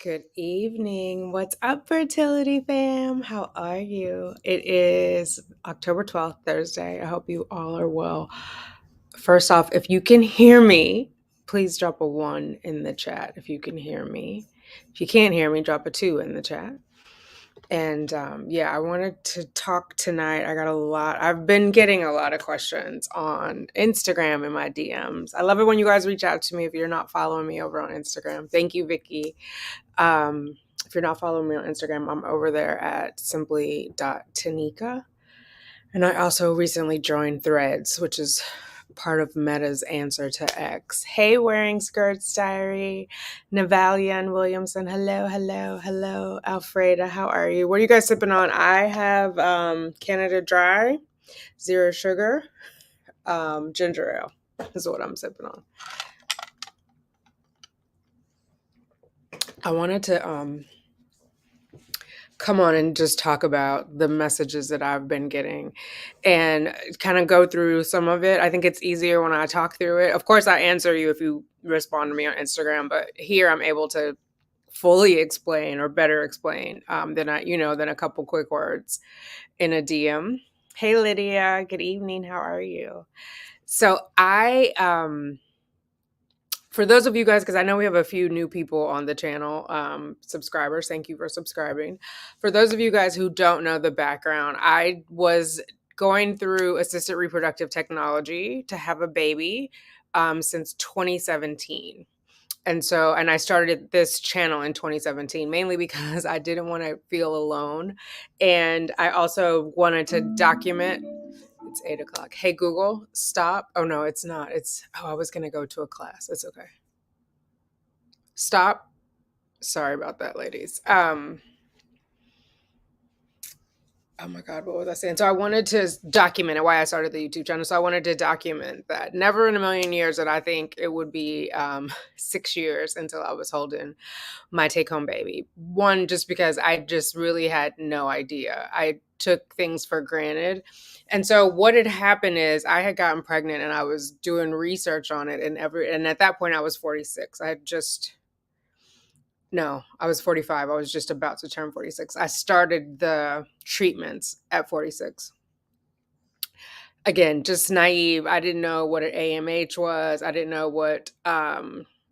Good evening. What's up, fertility fam? How are you? It is October 12th, Thursday. I hope you all are well. First off, if you can hear me, please drop a 1 in the chat if you can hear me. If you can't hear me, drop a 2 in the chat. And I wanted to talk tonight. I've been getting a lot of questions on Instagram in my DMs. I love it when you guys reach out to me if you're not following me over on Instagram. Thank you, Vicky. If you're not following me on Instagram, I'm over there at simply.tanika. And I also recently joined Threads, which is part of Meta's answer to X. Hey, Wearing Skirts Diary, Navalia and Williamson. Hello. Alfreda, how are you? What are you guys sipping on? I have Canada Dry, 0 sugar, ginger ale is what I'm sipping on. I wanted to come on and just talk about the messages that I've been getting and kind of go through some of it. I think it's easier when I talk through it. Of course, I answer you if you respond to me on Instagram, but here I'm able to fully explain or better explain than a couple quick words in a DM. Hey, Lydia. Good evening. How are you? So for those of you guys, because I know we have a few new people on the channel, subscribers, thank you for subscribing. For those of you guys who don't know the background, I was going through assisted reproductive technology to have a baby since 2017. And I started this channel in 2017, mainly because I didn't want to feel alone. And I also wanted to document. It's 8:00. Hey, Google, stop. Oh, no, it's not. I was going to go to a class. It's okay. Stop. Sorry about that, ladies. Oh my God, what was I saying? So I wanted to document it, why I started the YouTube channel. So I wanted to document that. Never in a million years that I think it would be 6 years until I was holding my take-home baby. One, just because I just really had no idea. I took things for granted. And so what had happened is I had gotten pregnant and I was doing research on it. And at that point I was 46. I was 45. I was just about to turn 46. I started the treatments at 46. Again, just naive. I didn't know what an AMH was. I didn't know what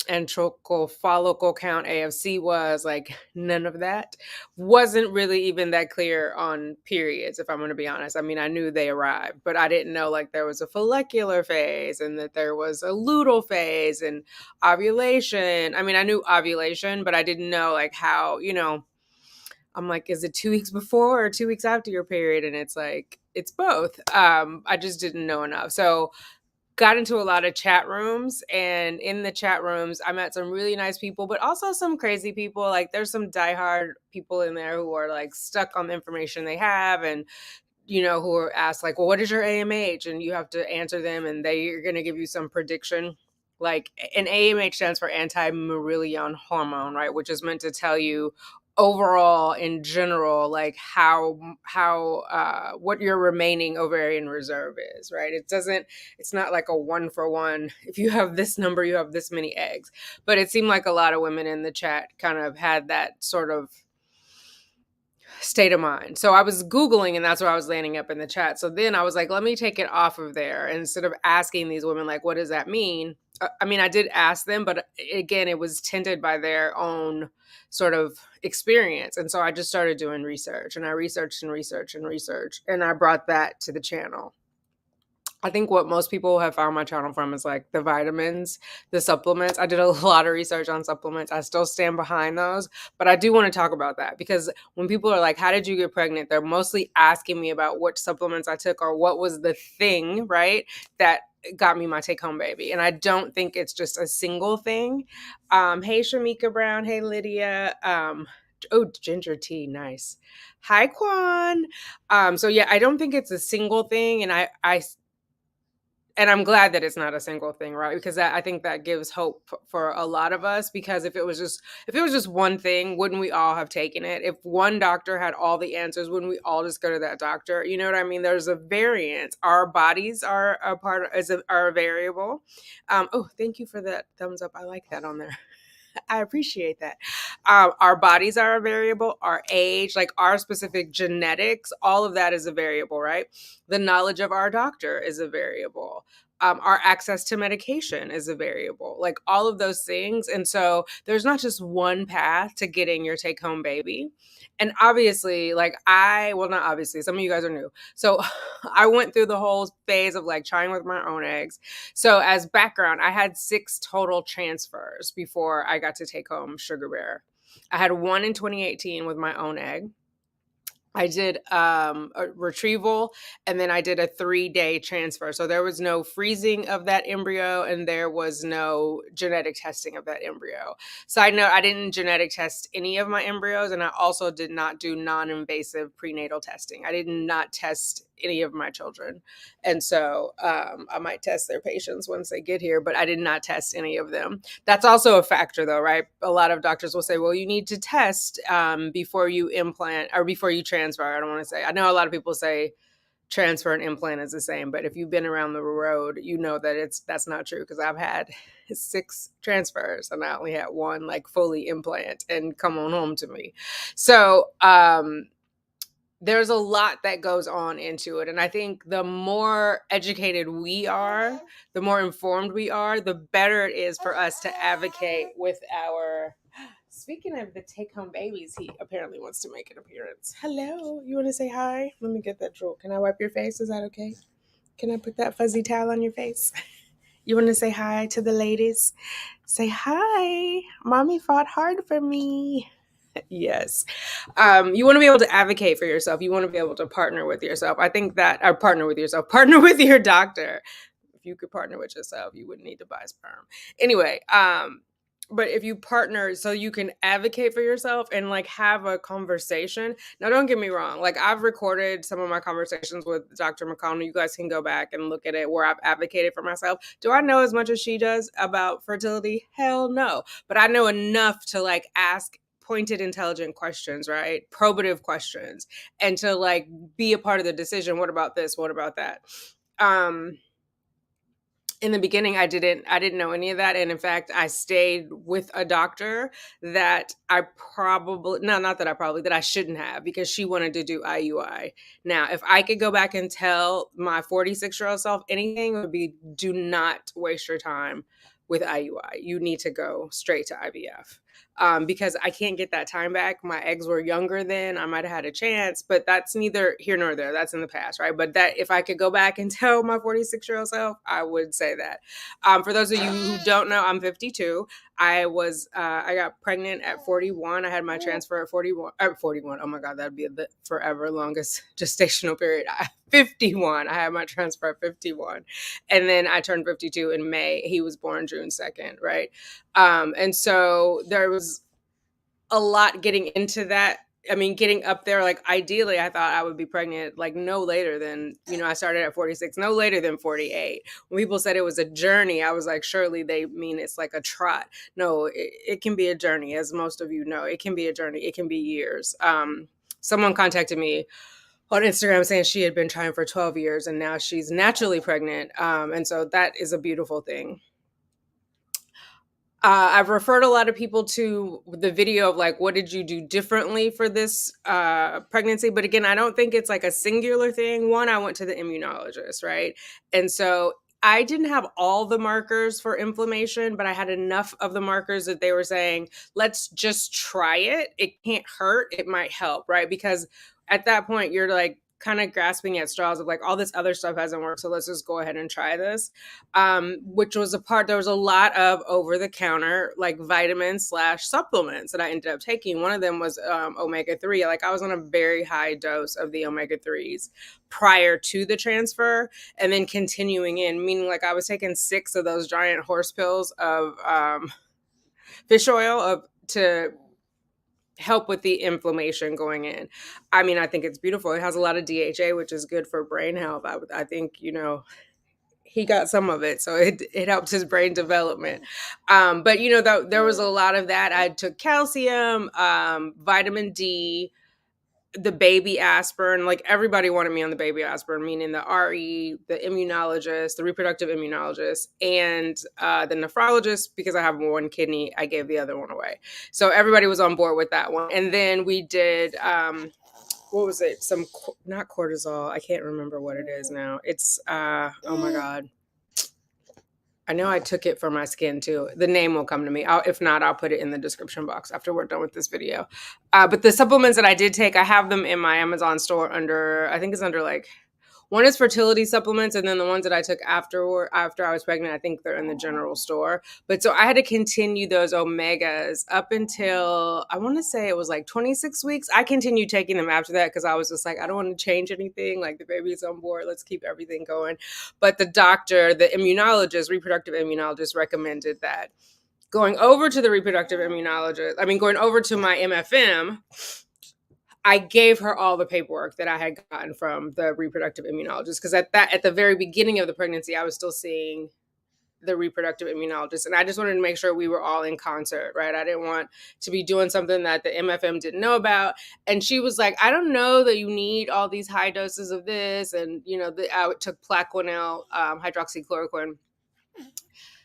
antrochal follicle count, AFC, was. Like, none of that. Wasn't really even that clear on periods, if I'm going to be honest. I mean, I knew they arrived, but I didn't know like there was a follicular phase and that there was a luteal phase and ovulation. I mean, I knew ovulation, but I didn't know like how, I'm like, is it 2 weeks before or 2 weeks after your period? And it's like, it's both. I just didn't know enough. So got into a lot of chat rooms, and in the chat rooms, I met some really nice people, but also some crazy people. Like there's some diehard people in there who are like stuck on the information they have, and who are asked like, well, what is your AMH? And you have to answer them, and they're going to give you some prediction. Like an AMH stands for anti-murillion hormone, right? Which is meant to tell you overall in general, like how what your remaining ovarian reserve is, right? It's not like a 1-for-1. If you have this number, you have this many eggs. But it seemed like a lot of women in the chat kind of had that sort of state of mind. So I was Googling, and that's where I was landing up in the chat. So then I was like, let me take it off of there. And instead of asking these women, like, what does that mean? I mean, I did ask them, but again, it was tinted by their own sort of experience. And so I just started doing research, and I researched and I brought that to the channel. I think what most people have found my channel from is like the vitamins, the supplements. I did a lot of research on supplements. I still stand behind those, but I do want to talk about that because when people are like, how did you get pregnant? They're mostly asking me about which supplements I took or what was the thing, right, that got me my take home baby. And I don't think it's just a single thing. Hey, Shamika Brown. Hey, Lydia. Oh, ginger tea. Nice. Hi, Quan. So yeah, I don't think it's a single thing. And I'm glad that it's not a single thing, right? Because I think that gives hope for a lot of us. Because if it was just one thing, wouldn't we all have taken it? If one doctor had all the answers, wouldn't we all just go to that doctor? You know what I mean? There's a variance. Our bodies are a part of, are a variable. Oh, thank you for that thumbs up. I like that on there. I appreciate that. Our bodies are a variable, our age, like our specific genetics, all of that is a variable, right? The knowledge of our doctor is a variable. Our access to medication is a variable, like all of those things. And so there's not just one path to getting your take home baby. And obviously, well, not obviously, some of you guys are new. So I went through the whole phase of like trying with my own eggs. So as background, I had 6 total transfers before I got to take home Sugar Bear. I had one in 2018 with my own egg. I did a retrieval, and then I did a 3-day transfer. So there was no freezing of that embryo, and there was no genetic testing of that embryo. Side note, I didn't genetic test any of my embryos, and I also did not do non-invasive prenatal testing. I did not test any of my children. And so I might test their patients once they get here, but I did not test any of them. That's also a factor though, right? A lot of doctors will say, well, you need to test before you implant or before you transfer. I don't want to say, I know a lot of people say transfer and implant is the same, but if you've been around the road, you know that that's not true because I've had 6 transfers and I only had one like fully implant and come on home to me. So, there's a lot that goes on into it. And I think the more educated we are, the more informed we are, the better it is for us to advocate with our. Speaking of the take home babies, he apparently wants to make an appearance. Hello, you want to say hi? Let me get that drool. Can I wipe your face? Is that okay? Can I put that fuzzy towel on your face? You want to say hi to the ladies? Say hi. Mommy fought hard for me. Yes. You want to be able to advocate for yourself. You want to be able to partner with yourself. I think that, or partner with yourself, partner with your doctor. If you could partner with yourself, you wouldn't need to buy sperm. Anyway, but if you partner so you can advocate for yourself and like have a conversation. Now, don't get me wrong. Like I've recorded some of my conversations with Dr. McConnell. You guys can go back and look at it where I've advocated for myself. Do I know as much as she does about fertility? Hell no. But I know enough to like ask pointed, intelligent questions, right? Probative questions, and to like be a part of the decision. What about this? What about that? In the beginning, I didn't know any of that. And in fact, I stayed with a doctor that that I shouldn't have because she wanted to do IUI. Now, if I could go back and tell my 46-year-old self anything, it would be do not waste your time with IUI. You need to go straight to IVF. Because I can't get that time back. My eggs were younger then. I might have had a chance, but that's neither here nor there. That's in the past, right? But that if I could go back and tell my 46-year-old self, I would say that. For those of you who don't know, I'm 52. I got pregnant at 41. I had my transfer at 41. 41. Oh my God, that'd be the forever longest gestational period. 51. I had my transfer at 51. And then I turned 52 in May. He was born June 2nd, right? And so there was a lot getting into that. I mean, getting up there, like ideally I thought I would be pregnant like no later than, I started at 46, no later than 48. When people said it was a journey, I was like, surely they mean it's like a trot. No, it can be a journey. As most of you know, it can be a journey. It can be years. Someone contacted me on Instagram saying she had been trying for 12 years and now she's naturally pregnant. And so that is a beautiful thing. I've referred a lot of people to the video of like, what did you do differently for this pregnancy? But again, I don't think it's like a singular thing. One, I went to the immunologist, right? And so I didn't have all the markers for inflammation, but I had enough of the markers that they were saying, let's just try it. It can't hurt. It might help, right? Because at that point, you're like kind of grasping at straws of like all this other stuff hasn't worked, so let's just go ahead and try this. Which was there was a lot of over the counter like vitamins slash supplements that I ended up taking. One of them was omega-3. Like I was on a very high dose of the omega-3s prior to the transfer, and then continuing in, meaning like I was taking 6 of those giant horse pills of fish oil to help with the inflammation going in. I mean, I think it's beautiful. It has a lot of DHA, which is good for brain health. I think, he got some of it, so it helps his brain development. But there was a lot of that. I took calcium, vitamin D, the baby aspirin. Like everybody wanted me on the baby aspirin, meaning the RE, the immunologist, the reproductive immunologist, and the nephrologist. Because I have one kidney, I gave the other one away, so everybody was on board with that one. And then we did what was it, not cortisol, I can't remember what it is now. It's oh my god, I know I took it for my skin too. The name will come to me. If not, I'll put it in the description box after we're done with this video. But the supplements that I did take, I have them in my Amazon store I think it's under like, one is fertility supplements, and then the ones that I took after I was pregnant, I think they're in the general store. But so I had to continue those omegas up until, I want to say it was like 26 weeks. I continued taking them after that because I was just like, I don't want to change anything. Like the baby's on board. Let's keep everything going. But the doctor, the immunologist, reproductive immunologist, recommended that going over to the reproductive immunologist, going over to my MFM, I gave her all the paperwork that I had gotten from the reproductive immunologist, because at the very beginning of the pregnancy, I was still seeing the reproductive immunologist, and I just wanted to make sure we were all in concert, right? I didn't want to be doing something that the MFM didn't know about. And she was like, I don't know that you need all these high doses of this, and I took Plaquenil, hydroxychloroquine.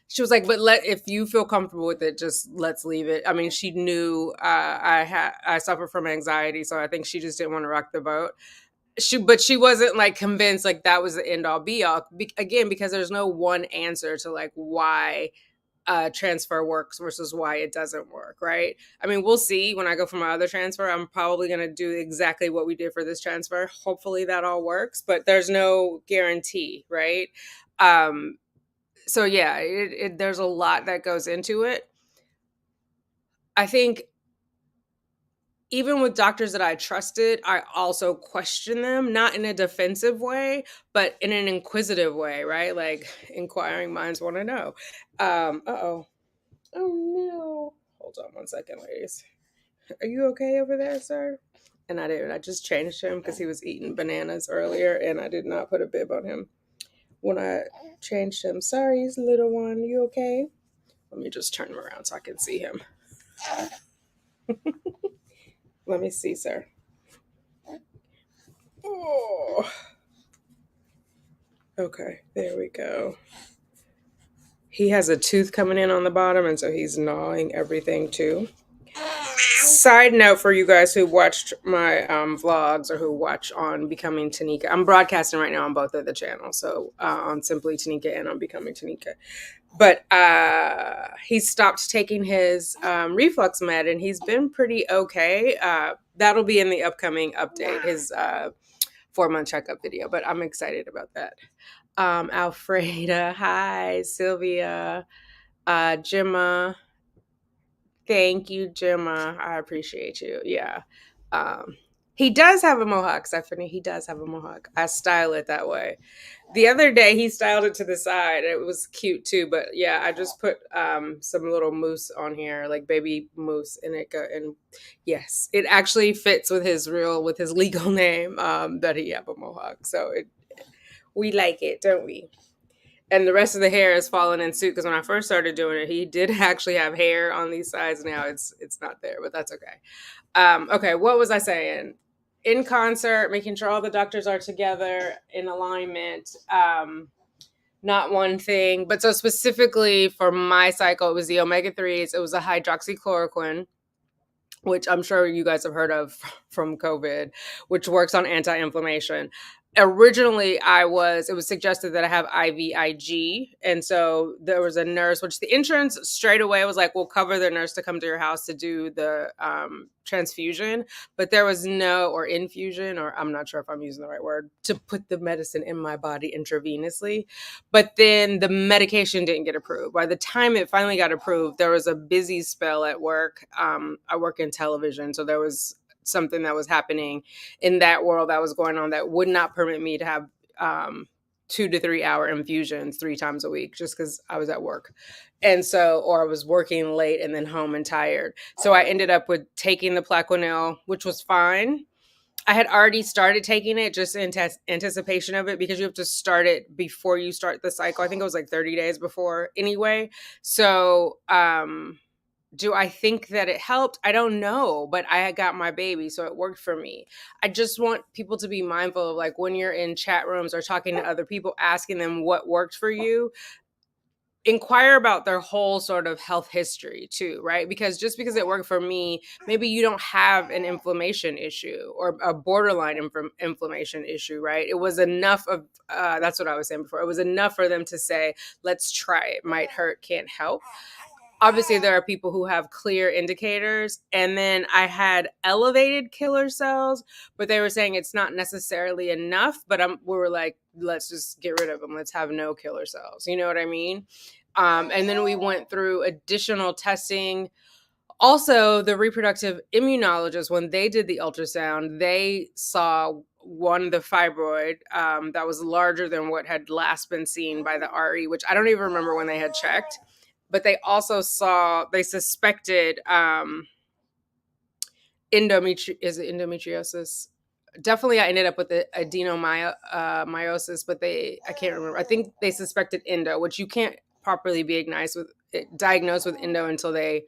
She was like, but if you feel comfortable with it, just let's leave it. I mean, she knew I suffer from anxiety, so I think she just didn't want to rock the boat. But she wasn't like convinced like that was the end all be all. Again, because there's no one answer to like why transfer works versus why it doesn't work, right? I mean, we'll see when I go for my other transfer. I'm probably going to do exactly what we did for this transfer. Hopefully that all works, but there's no guarantee, right? So yeah, there's a lot that goes into it. I think even with doctors that I trusted, I also question them, not in a defensive way, but in an inquisitive way, right? Like inquiring minds want to know. Oh no. Hold on one second, ladies. Are you okay over there, sir? And I didn't. I just changed him because he was eating bananas earlier, and I did not put a bib on him when I changed him. Sorry, little one. You okay? Let me just turn him around so I can see him. Let me see, sir. Oh. Okay, there we go. He has a tooth coming in on the bottom, and so he's gnawing everything too. Side note for you guys who watched my vlogs or who watch on Becoming Tanika. I'm broadcasting right now on both of the channels, so on Simply Tanika and on Becoming Tanika. But he stopped taking his reflux med, and he's been pretty okay. That'll be in the upcoming update, his 4-month checkup video, but I'm excited about that. Alfreda, hi, Sylvia, Gemma. Thank you, Gemma. I appreciate you. Yeah. He does have a mohawk, Stephanie. He does have a mohawk. I style it that way. The other day, he styled it to the side. It was cute, too. But, yeah, I just put some little mousse on here, like baby mousse. And yes, it actually fits with his legal name that he have a mohawk. So we like it, don't we? And the rest of the hair has fallen in suit, because when I first started doing it, he did actually have hair on these sides. Now it's not there, but that's okay. Okay, what was I saying? In concert, making sure all the doctors are together in alignment. Not one thing, but so specifically for my cycle, it was the omega-3s. It was a hydroxychloroquine, which I'm sure you guys have heard of from COVID, which works on anti-inflammation. Originally it was suggested that I have IVIG. And so there was a nurse, which the insurance straight away was like, we'll cover the nurse to come to your house to do the transfusion. But there was no, or infusion, or I'm not sure if I'm using the right word, to put the medicine in my body intravenously. But then the medication didn't get approved. By the time it finally got approved, there was a busy spell at work. I work in television, so there was something that was happening in that world that was going on that would not permit me to have 2 to 3 hour infusions 3 times a week, just because I was at work. And so, or I was working late and then home and tired. So I ended up with taking the Plaquenil, which was fine. I had already started taking it just in anticipation of it, because you have to start it before you start the cycle. I think it was like 30 days before anyway. So, do I think that it helped? I don't know, but I had got my baby, so it worked for me. I just want people to be mindful of, like, when you're in chat rooms or talking to other people, asking them what worked for you, inquire about their whole sort of health history too, right? Because just because it worked for me, maybe you don't have an inflammation issue or a borderline inflammation issue, right? It was enough of, that's what I was saying before. It was enough for them to say, let's try it. Might hurt, can't help. Obviously, there are people who have clear indicators. And then I had elevated killer cells, but they were saying it's not necessarily enough. But we were like, let's just get rid of them. Let's have no killer cells. You know what I mean? And then we went through additional testing. Also, the reproductive immunologist, when they did the ultrasound, they saw the fibroid that was larger than what had last been seen by the RE, which I don't even remember when they had checked. But they also they suspected endometriosis. Definitely, I ended up with the adenomyosis, but I can't remember. I think they suspected endo, which you can't properly be diagnosed with endo until they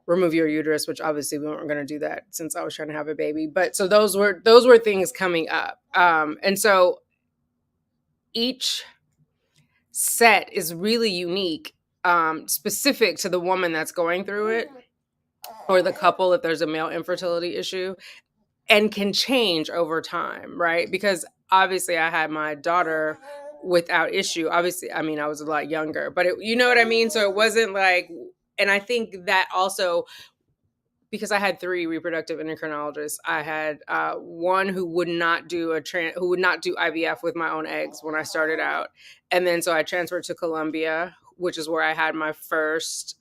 remove your uterus, which obviously we weren't going to do that since I was trying to have a baby. But so those were things coming up. And so each set is really unique, specific to the woman that's going through it, or the couple if there's a male infertility issue, and can change over time, right? Because obviously I had my daughter without issue. Obviously, I mean, I was a lot younger, but you know what I mean? So it wasn't like, and I think that also, because I had 3 reproductive endocrinologists, I had one who would not do IVF with my own eggs when I started out. And then so I transferred to Columbia, which is where I had my first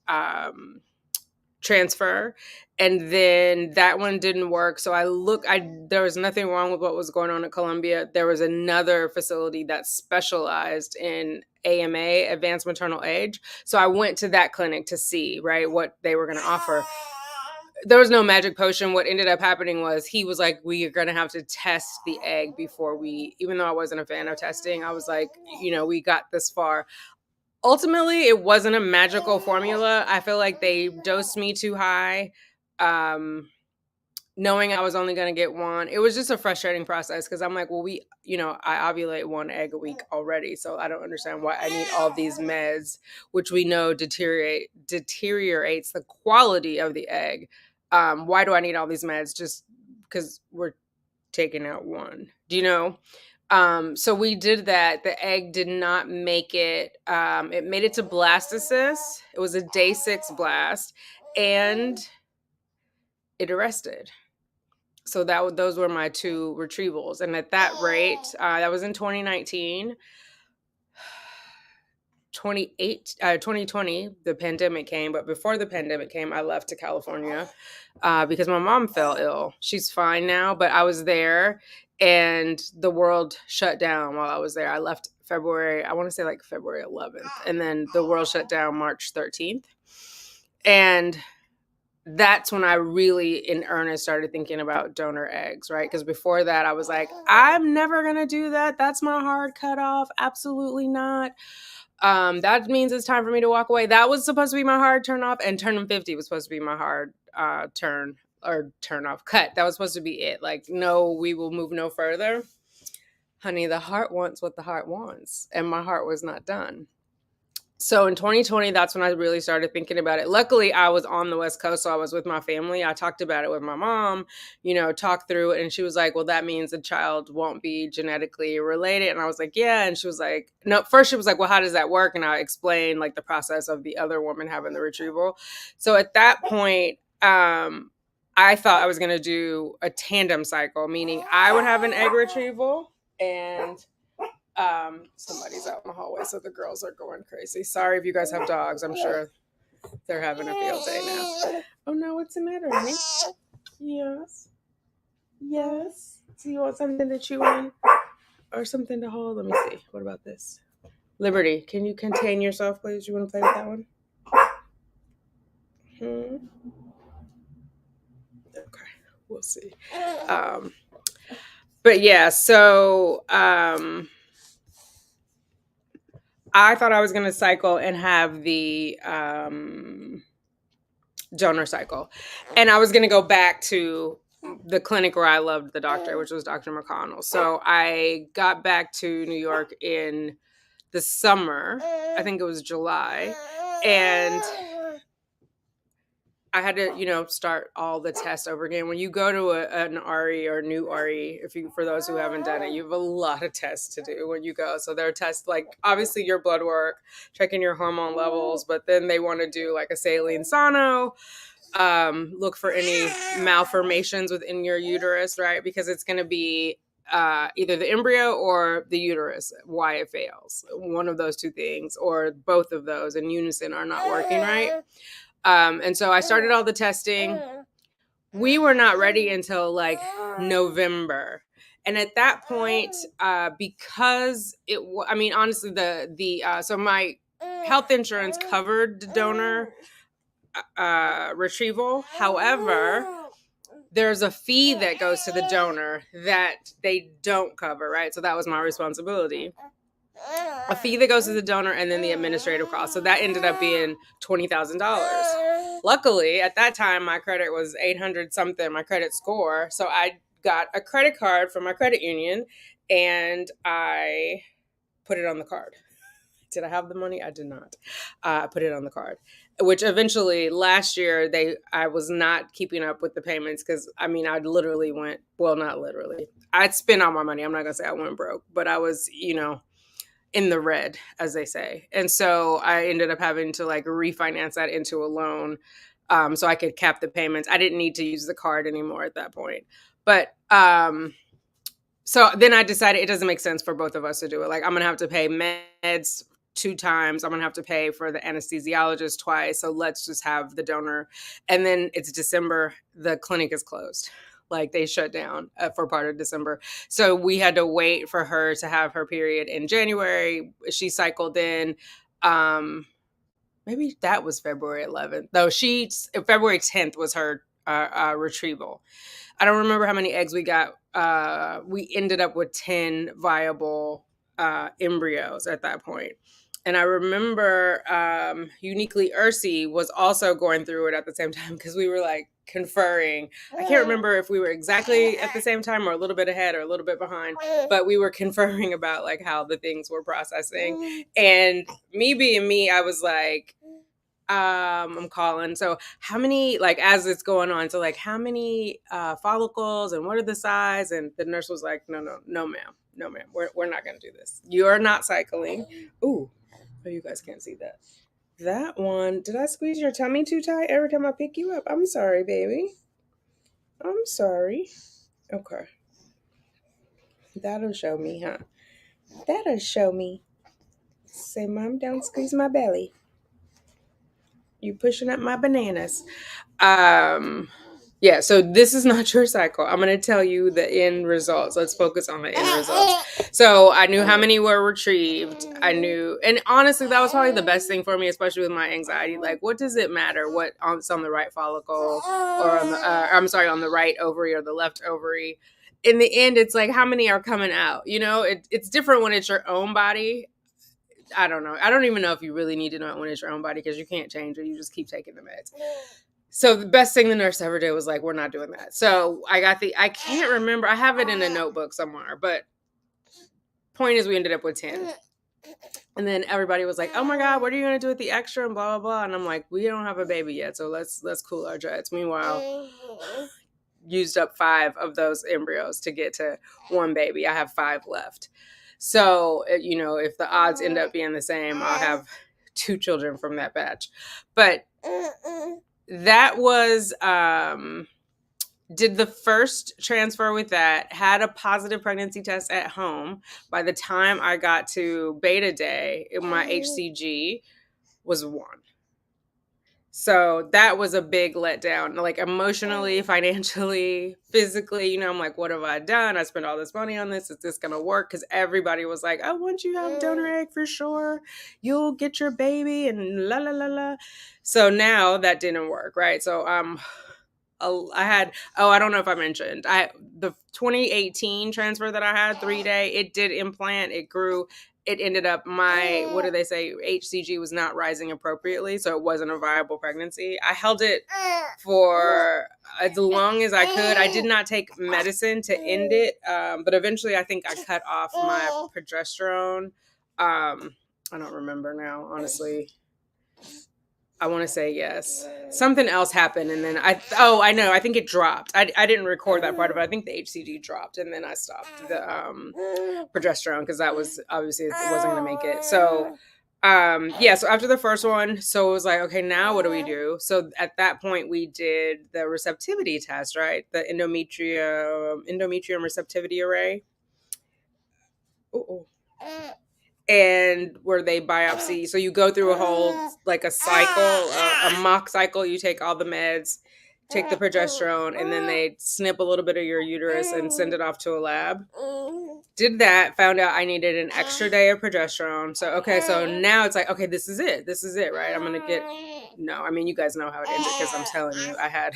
transfer. And then that one didn't work. So there was nothing wrong with what was going on at Columbia. There was another facility that specialized in AMA, advanced maternal age. So I went to that clinic to see, right, what they were going to offer. There was no magic potion. What ended up happening was he was like, we are going to have to test the egg before even though I wasn't a fan of testing, I was like, we got this far. Ultimately, it wasn't a magical formula. I feel like they dosed me too high, knowing I was only going to get one. It was just a frustrating process because I'm like, well, I ovulate 1 egg a week already. So I don't understand why I need all these meds, which we know deteriorates the quality of the egg. Why do I need all these meds? Just because we're taking out one, do you know? So we did that. The egg did not make it. It made it to blastocyst. It was a day 6 blast, and it arrested. So those were my 2 retrievals. And at that rate, that was in 2019. 2020, the pandemic came, but before the pandemic came, I left to California because my mom fell ill. She's fine now, but I was there and the world shut down while I was there. I left February 11th, and then the world shut down March 13th. And that's when I really, in earnest, started thinking about donor eggs, right? Because before that, I was like, I'm never going to do that. That's my hard cutoff. Absolutely not. That means it's time for me to walk away. That was supposed to be my hard turn off, and turning 50 was supposed to be my hard turn off cut. That was supposed to be it. Like, no, we will move no further. Honey, the heart wants what the heart wants, and my heart was not done. So in 2020, that's when I really started thinking about it. Luckily, I was on the West Coast, so I was with my family. I talked about it with my mom, talked through it. And she was like, well, that means the child won't be genetically related. And I was like, yeah. And she was like, no, first she was like, well, how does that work? And I explained like the process of the other woman having the retrieval. So at that point, I thought I was going to do a tandem cycle, meaning I would have an egg retrieval and somebody's out in the hallway, so the girls are going crazy. Sorry if you guys have dogs. I'm sure they're having a field day now. Oh no, what's the matter, honey? Yes. Yes. Do you want something to chew on? Or something to hold? Let me see. What about this? Liberty, can you contain yourself, please? You want to play with that one? Okay, we'll see. But yeah, so I thought I was going to cycle and have the donor cycle. And I was going to go back to the clinic where I loved the doctor, which was Dr. McConnell. So I got back to New York in the summer. I think it was July. And I had to, start all the tests over again. When you go to an RE or new RE, for those who haven't done it, you have a lot of tests to do when you go. So there are tests like obviously your blood work, checking your hormone levels, but then they want to do like a saline sono, look for any malformations within your uterus, right? Because it's going to be either the embryo or the uterus, why it fails. One of those two things, or both of those in unison are not working right. And so I started all the testing. We were not ready until like November. And at that point, because honestly, so my health insurance covered the donor retrieval. However, there's a fee that goes to the donor that they don't cover, right? So that was my responsibility. A fee that goes to the donor and then the administrative cost. So that ended up being $20,000. Luckily, at that time, my credit was 800 something, my credit score. So I got a credit card from my credit union and I put it on the card. Did I have the money? I did not. I put it on the card, which eventually last year I was not keeping up with the payments because I literally went, well, not literally. I'd spent all my money. I'm not going to say I went broke, but I was, in the red, as they say. And so I ended up having to like refinance that into a loan so I could cap the payments. I didn't need to use the card anymore at that point. But so then I decided it doesn't make sense for both of us to do it. Like I'm going to have to pay meds 2 times. I'm going to have to pay for the anesthesiologist twice. So let's just have the donor. And then it's December. The clinic is closed. Like they shut down for part of December. So we had to wait for her to have her period in January. She cycled in. Maybe that was February 11th. Though February 10th was her retrieval. I don't remember how many eggs we got. We ended up with 10 viable embryos at that point. And I remember Uniquely Ursi was also going through it at the same time because we were like conferring. I can't remember if we were exactly at the same time or a little bit ahead or a little bit behind, but we were conferring about like how the things were processing. And me being me, I was like, I'm calling. So how many, like, as it's going on, so like how many follicles and what are the size? And the nurse was like, no, ma'am. No, ma'am. We're not going to do this. You're not cycling. Ooh. Oh, you guys can't see that. That one. Did I squeeze your tummy too tight every time I pick you up? I'm sorry, baby. I'm sorry. Okay. That'll show me, huh? That'll show me. Say, Mom, don't squeeze my belly. You pushing up my bananas. Yeah, so this is not your cycle. I'm going to tell you the end results. Let's focus on the end results. So I knew how many were retrieved. I knew, and honestly, that was probably the best thing for me, especially with my anxiety. Like, what does it matter what's on the right follicle or on the, on the right ovary or the left ovary? In the end, it's like, how many are coming out? It's different when it's your own body. I don't know. I don't even know if you really need to know it when it's your own body because you can't change it. You just keep taking the meds. So the best thing the nurse ever did was like, we're not doing that. So I can't remember. I have it in a notebook somewhere, but point is we ended up with 10. And then everybody was like, "Oh my God, what are you gonna do with the extra?" and blah blah blah. And I'm like, "We don't have a baby yet, so let's cool our jets." Meanwhile, used up 5 of those embryos to get to 1 baby. I have 5 left. So, if the odds end up being the same, I'll have 2 children from that batch. But that was did the first transfer with that, had a positive pregnancy test at home. By the time I got to beta day, my HCG was 1. So that was a big letdown, like emotionally, financially, physically. I'm like, what have I done? I spent all this money on this. Is this going to work? Because everybody was like, oh, once you have a donor egg for sure, you'll get your baby and la la la la. So now that didn't work, right? So I had, I don't know if I mentioned, the 2018 transfer that I had 3-day, it did implant, it grew. It ended up what do they say? HCG was not rising appropriately, so it wasn't a viable pregnancy. I held it for as long as I could. I did not take medicine to end it, but eventually I think I cut off my progesterone. I don't remember now, honestly. I want to say yes. Something else happened, and then I know. I think it dropped. I didn't record that part of it. I think the HCG dropped, and then I stopped the progesterone because that was obviously it wasn't going to make it. So, so after the first one, so it was like, okay, now what do we do? So at that point, we did the receptivity test, right? The endometrium receptivity array. And where they biopsy. So you go through a whole, like a cycle, a mock cycle. You take all the meds, take the progesterone, and then they snip a little bit of your uterus and send it off to a lab. Did that, found out I needed an extra day of progesterone. So, okay, so now it's like, okay, this is it, right? I'm going to get, no, I mean, you guys know how it ended because I'm telling you, I had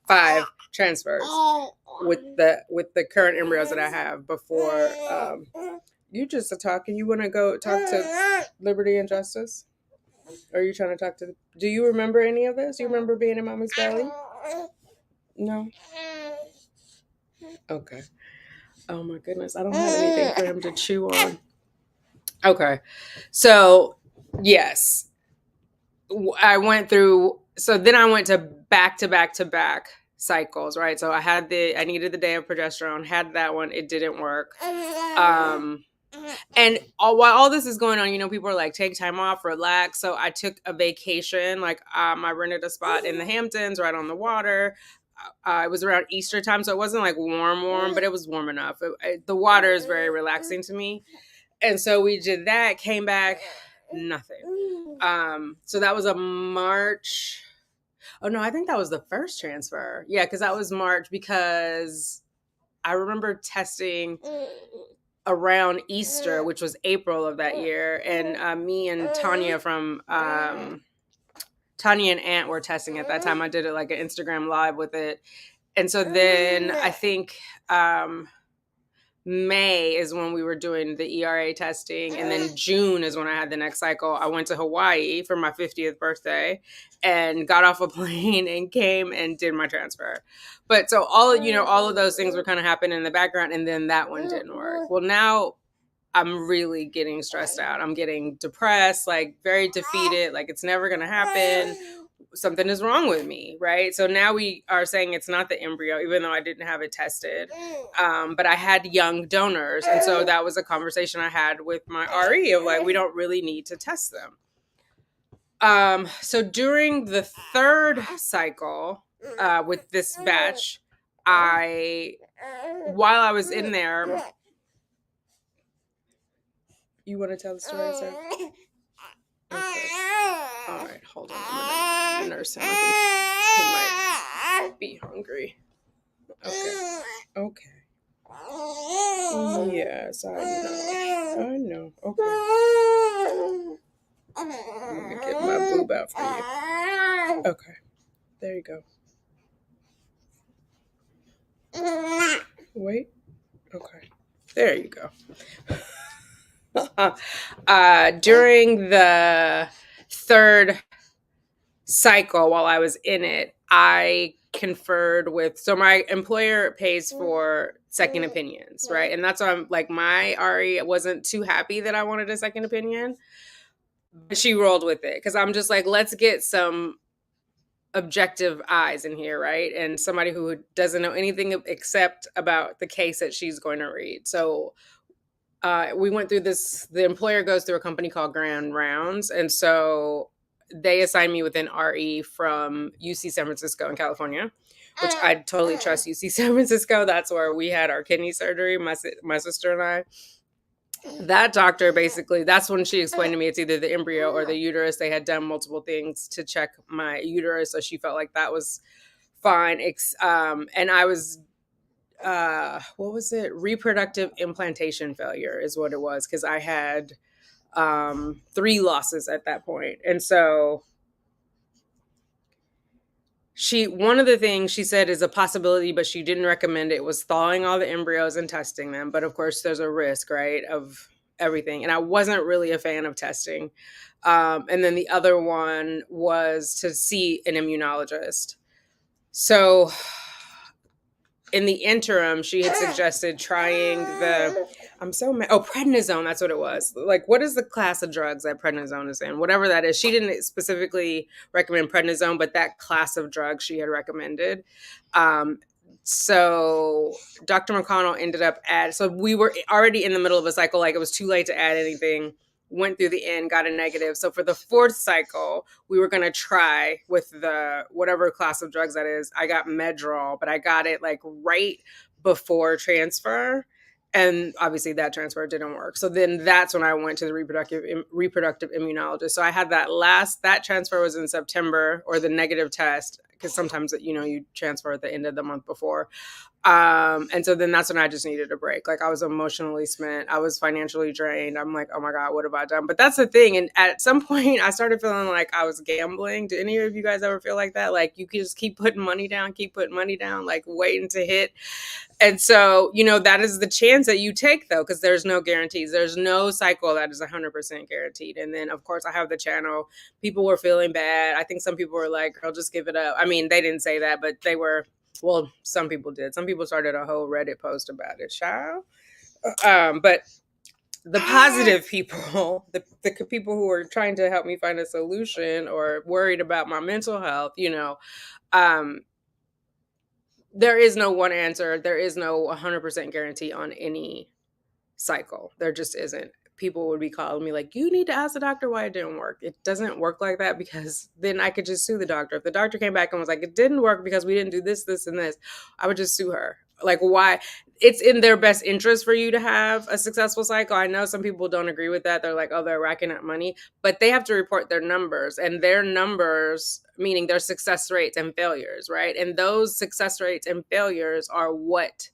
5 transfers with the current embryos that I have before, you just a talking. You want to go talk to Liberty and Justice? Or are you trying to talk to... Do you remember any of this? You remember being in Mommy's belly? No? Okay. Oh my goodness. I don't have anything for him to chew on. Okay. So, yes. I went through... So then I went to back cycles, right? So I needed the day of progesterone, had that one. It didn't work. And while all this is going on, people are like, take time off, relax. So I took a vacation. Like, I rented a spot in the Hamptons right on the water. It was around Easter time, so it wasn't like warm, but it was warm enough. The water is very relaxing to me. And so we did that, came back, nothing. So that was a March. Oh, no, I think that was the first transfer. Yeah, because that was March, because I remember testing around Easter, which was April of that year, and me and Tanya from Tanya and Ant were testing at that time. I did it like an Instagram live with it, and so then I think May is when we were doing the ERA testing, and then June is when I had the next cycle. I went to Hawaii for my 50th birthday and got off a plane and came and did my transfer. But so all of those things were kind of happening in the background, and then that one didn't work. Well, now I'm really getting stressed out. I'm getting depressed, like very defeated, like it's never going to happen. Something is wrong with me, right? So now we are saying it's not the embryo, even though I didn't have it tested. But I had young donors. And so that was a conversation I had with my RE of like, we don't really need to test them. So during the 3rd cycle with this batch, while I was in there, you want to tell the story, sir? Okay. All right, hold on. I'm going to nurse him. I think he might be hungry. Okay. Yes, I know. Okay. I'm going to get my boob out for you. Okay. There you go. Wait. Okay. There you go. During the 3rd cycle, while I was in it, I conferred with, so my employer pays for second opinions, right? And that's why I'm like, my RE wasn't too happy that I wanted a second opinion, but she rolled with it because I'm just like, let's get some objective eyes in here, right? And somebody who doesn't know anything except about the case that she's going to read. So we went through this. The employer goes through a company called Grand Rounds, and so they assigned me with an RE from UC San Francisco in California, which I totally trust UC San Francisco. That's where we had our kidney surgery, my sister and I. That doctor, basically, that's when she explained to me it's either the embryo or the uterus. They had done multiple things to check my uterus, so she felt like that was fine. And I was what was it? Reproductive implantation failure is what it was, because I had 3 losses at that point. And so one of the things she said is a possibility, but she didn't recommend it, was thawing all the embryos and testing them. But of course, there's a risk, right, of everything. And I wasn't really a fan of testing. And then the other one was to see an immunologist. So in the interim, she had suggested trying prednisone. That's what it was. Like, what is the class of drugs that prednisone is in? Whatever that is. She didn't specifically recommend prednisone, but that class of drugs she had recommended. So Dr. McConnell ended up so we were already in the middle of a cycle. Like, it was too late to add anything. Went through the end, got a negative. So for the 4th cycle, we were going to try with the whatever class of drugs that is. I got Medrol, but I got it like right before transfer. And obviously that transfer didn't work. So then that's when I went to the reproductive immunologist. So I had that transfer was in September, or the negative test, because sometimes, you transfer at the end of the month before. And so then that's when I just needed a break. Like, I was emotionally spent. I was financially drained. I'm like, oh my God, what have I done? But that's the thing. And at some point I started feeling like I was gambling. Do any of you guys ever feel like that? Like, you can just keep putting money down, like waiting to hit. And so, that is the chance that you take, though, because there's no guarantees. There's no cycle that is 100% guaranteed. And then, of course, I have the channel. People were feeling bad. I think some people were like, girl, just give it up. I mean, they didn't say that, but they were. Well, some people did. Some people started a whole Reddit post about it, child. But the positive people, the people who were trying to help me find a solution or worried about my mental health, there is no one answer. There is no 100% guarantee on any cycle. There just isn't. People would be calling me like, you need to ask the doctor why it didn't work. It doesn't work like that, because then I could just sue the doctor. If the doctor came back and was like, it didn't work because we didn't do this, this, and this, I would just sue her. Like, why? It's in their best interest for you to have a successful cycle. I know some people don't agree with that. They're like, oh, they're racking up money, but they have to report their numbers, and their numbers, meaning their success rates and failures, right? And those success rates and failures are what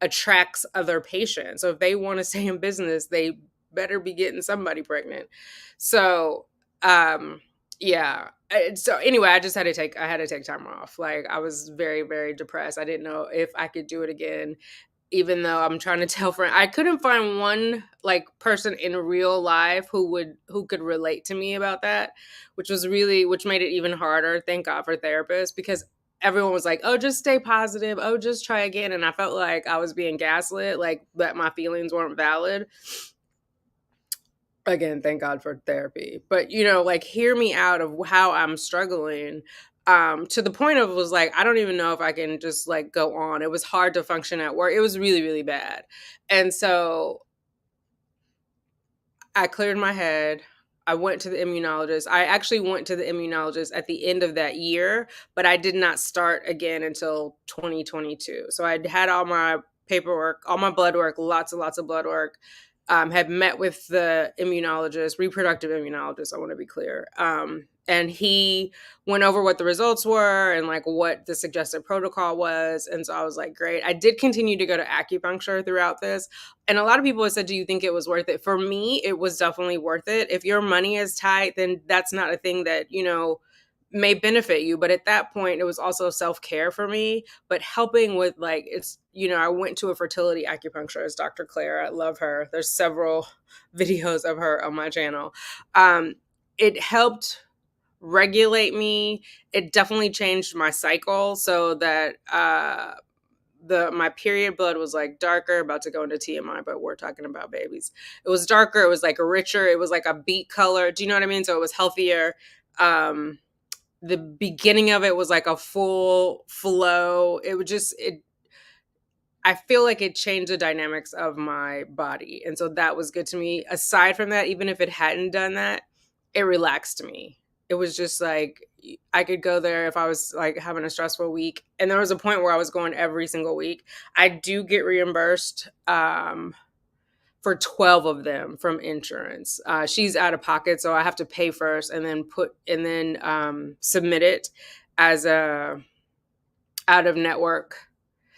attracts other patients. So if they want to stay in business, they better be getting somebody pregnant. So, yeah. So anyway, I had to take time off. Like, I was very, very depressed. I didn't know if I could do it again, even though I'm trying to tell friends. I couldn't find one like person in real life who could relate to me about that, which made it even harder. Thank God for therapists, because everyone was like, oh, just stay positive. Oh, just try again. And I felt like I was being gaslit, like that my feelings weren't valid. Again, thank God for therapy. But, like, hear me out of how I'm struggling, to the point of, was like, I don't even know if I can just like go on. It was hard to function at work. It was really, really bad. And so I cleared my head. I went to the immunologist. I actually went to the immunologist at the end of that year, but I did not start again until 2022. So I had all my paperwork, all my blood work, lots and lots of blood work. Had met with the immunologist, reproductive immunologist, I want to be clear. And he went over what the results were and like what the suggested protocol was. And so I was like, great. I did continue to go to acupuncture throughout this. And a lot of people have said, do you think it was worth it? For me, it was definitely worth it. If your money is tight, then that's not a thing that, may benefit you. But at that point, it was also self-care for me, but helping with like, I went to a fertility acupuncturist, Dr. Claire. I love her. There's several videos of her on my channel. It helped regulate me. It definitely changed my cycle so that the my period blood was like darker, about to go into TMI, but we're talking about babies. It was darker, it was like a richer, it was like a beet color. Do you know what I mean? So it was healthier. Um the beginning of it was like a full flow. It would just it I feel like it changed the dynamics of my body. And so that was good to me. Aside from that, even if it hadn't done that, it relaxed me. It was just like I could go there if I was like having a stressful week. And there was a point where I was going every single week. I do get reimbursed for 12 of them from insurance. She's out of pocket, so I have to pay first and then submit it as a out of network.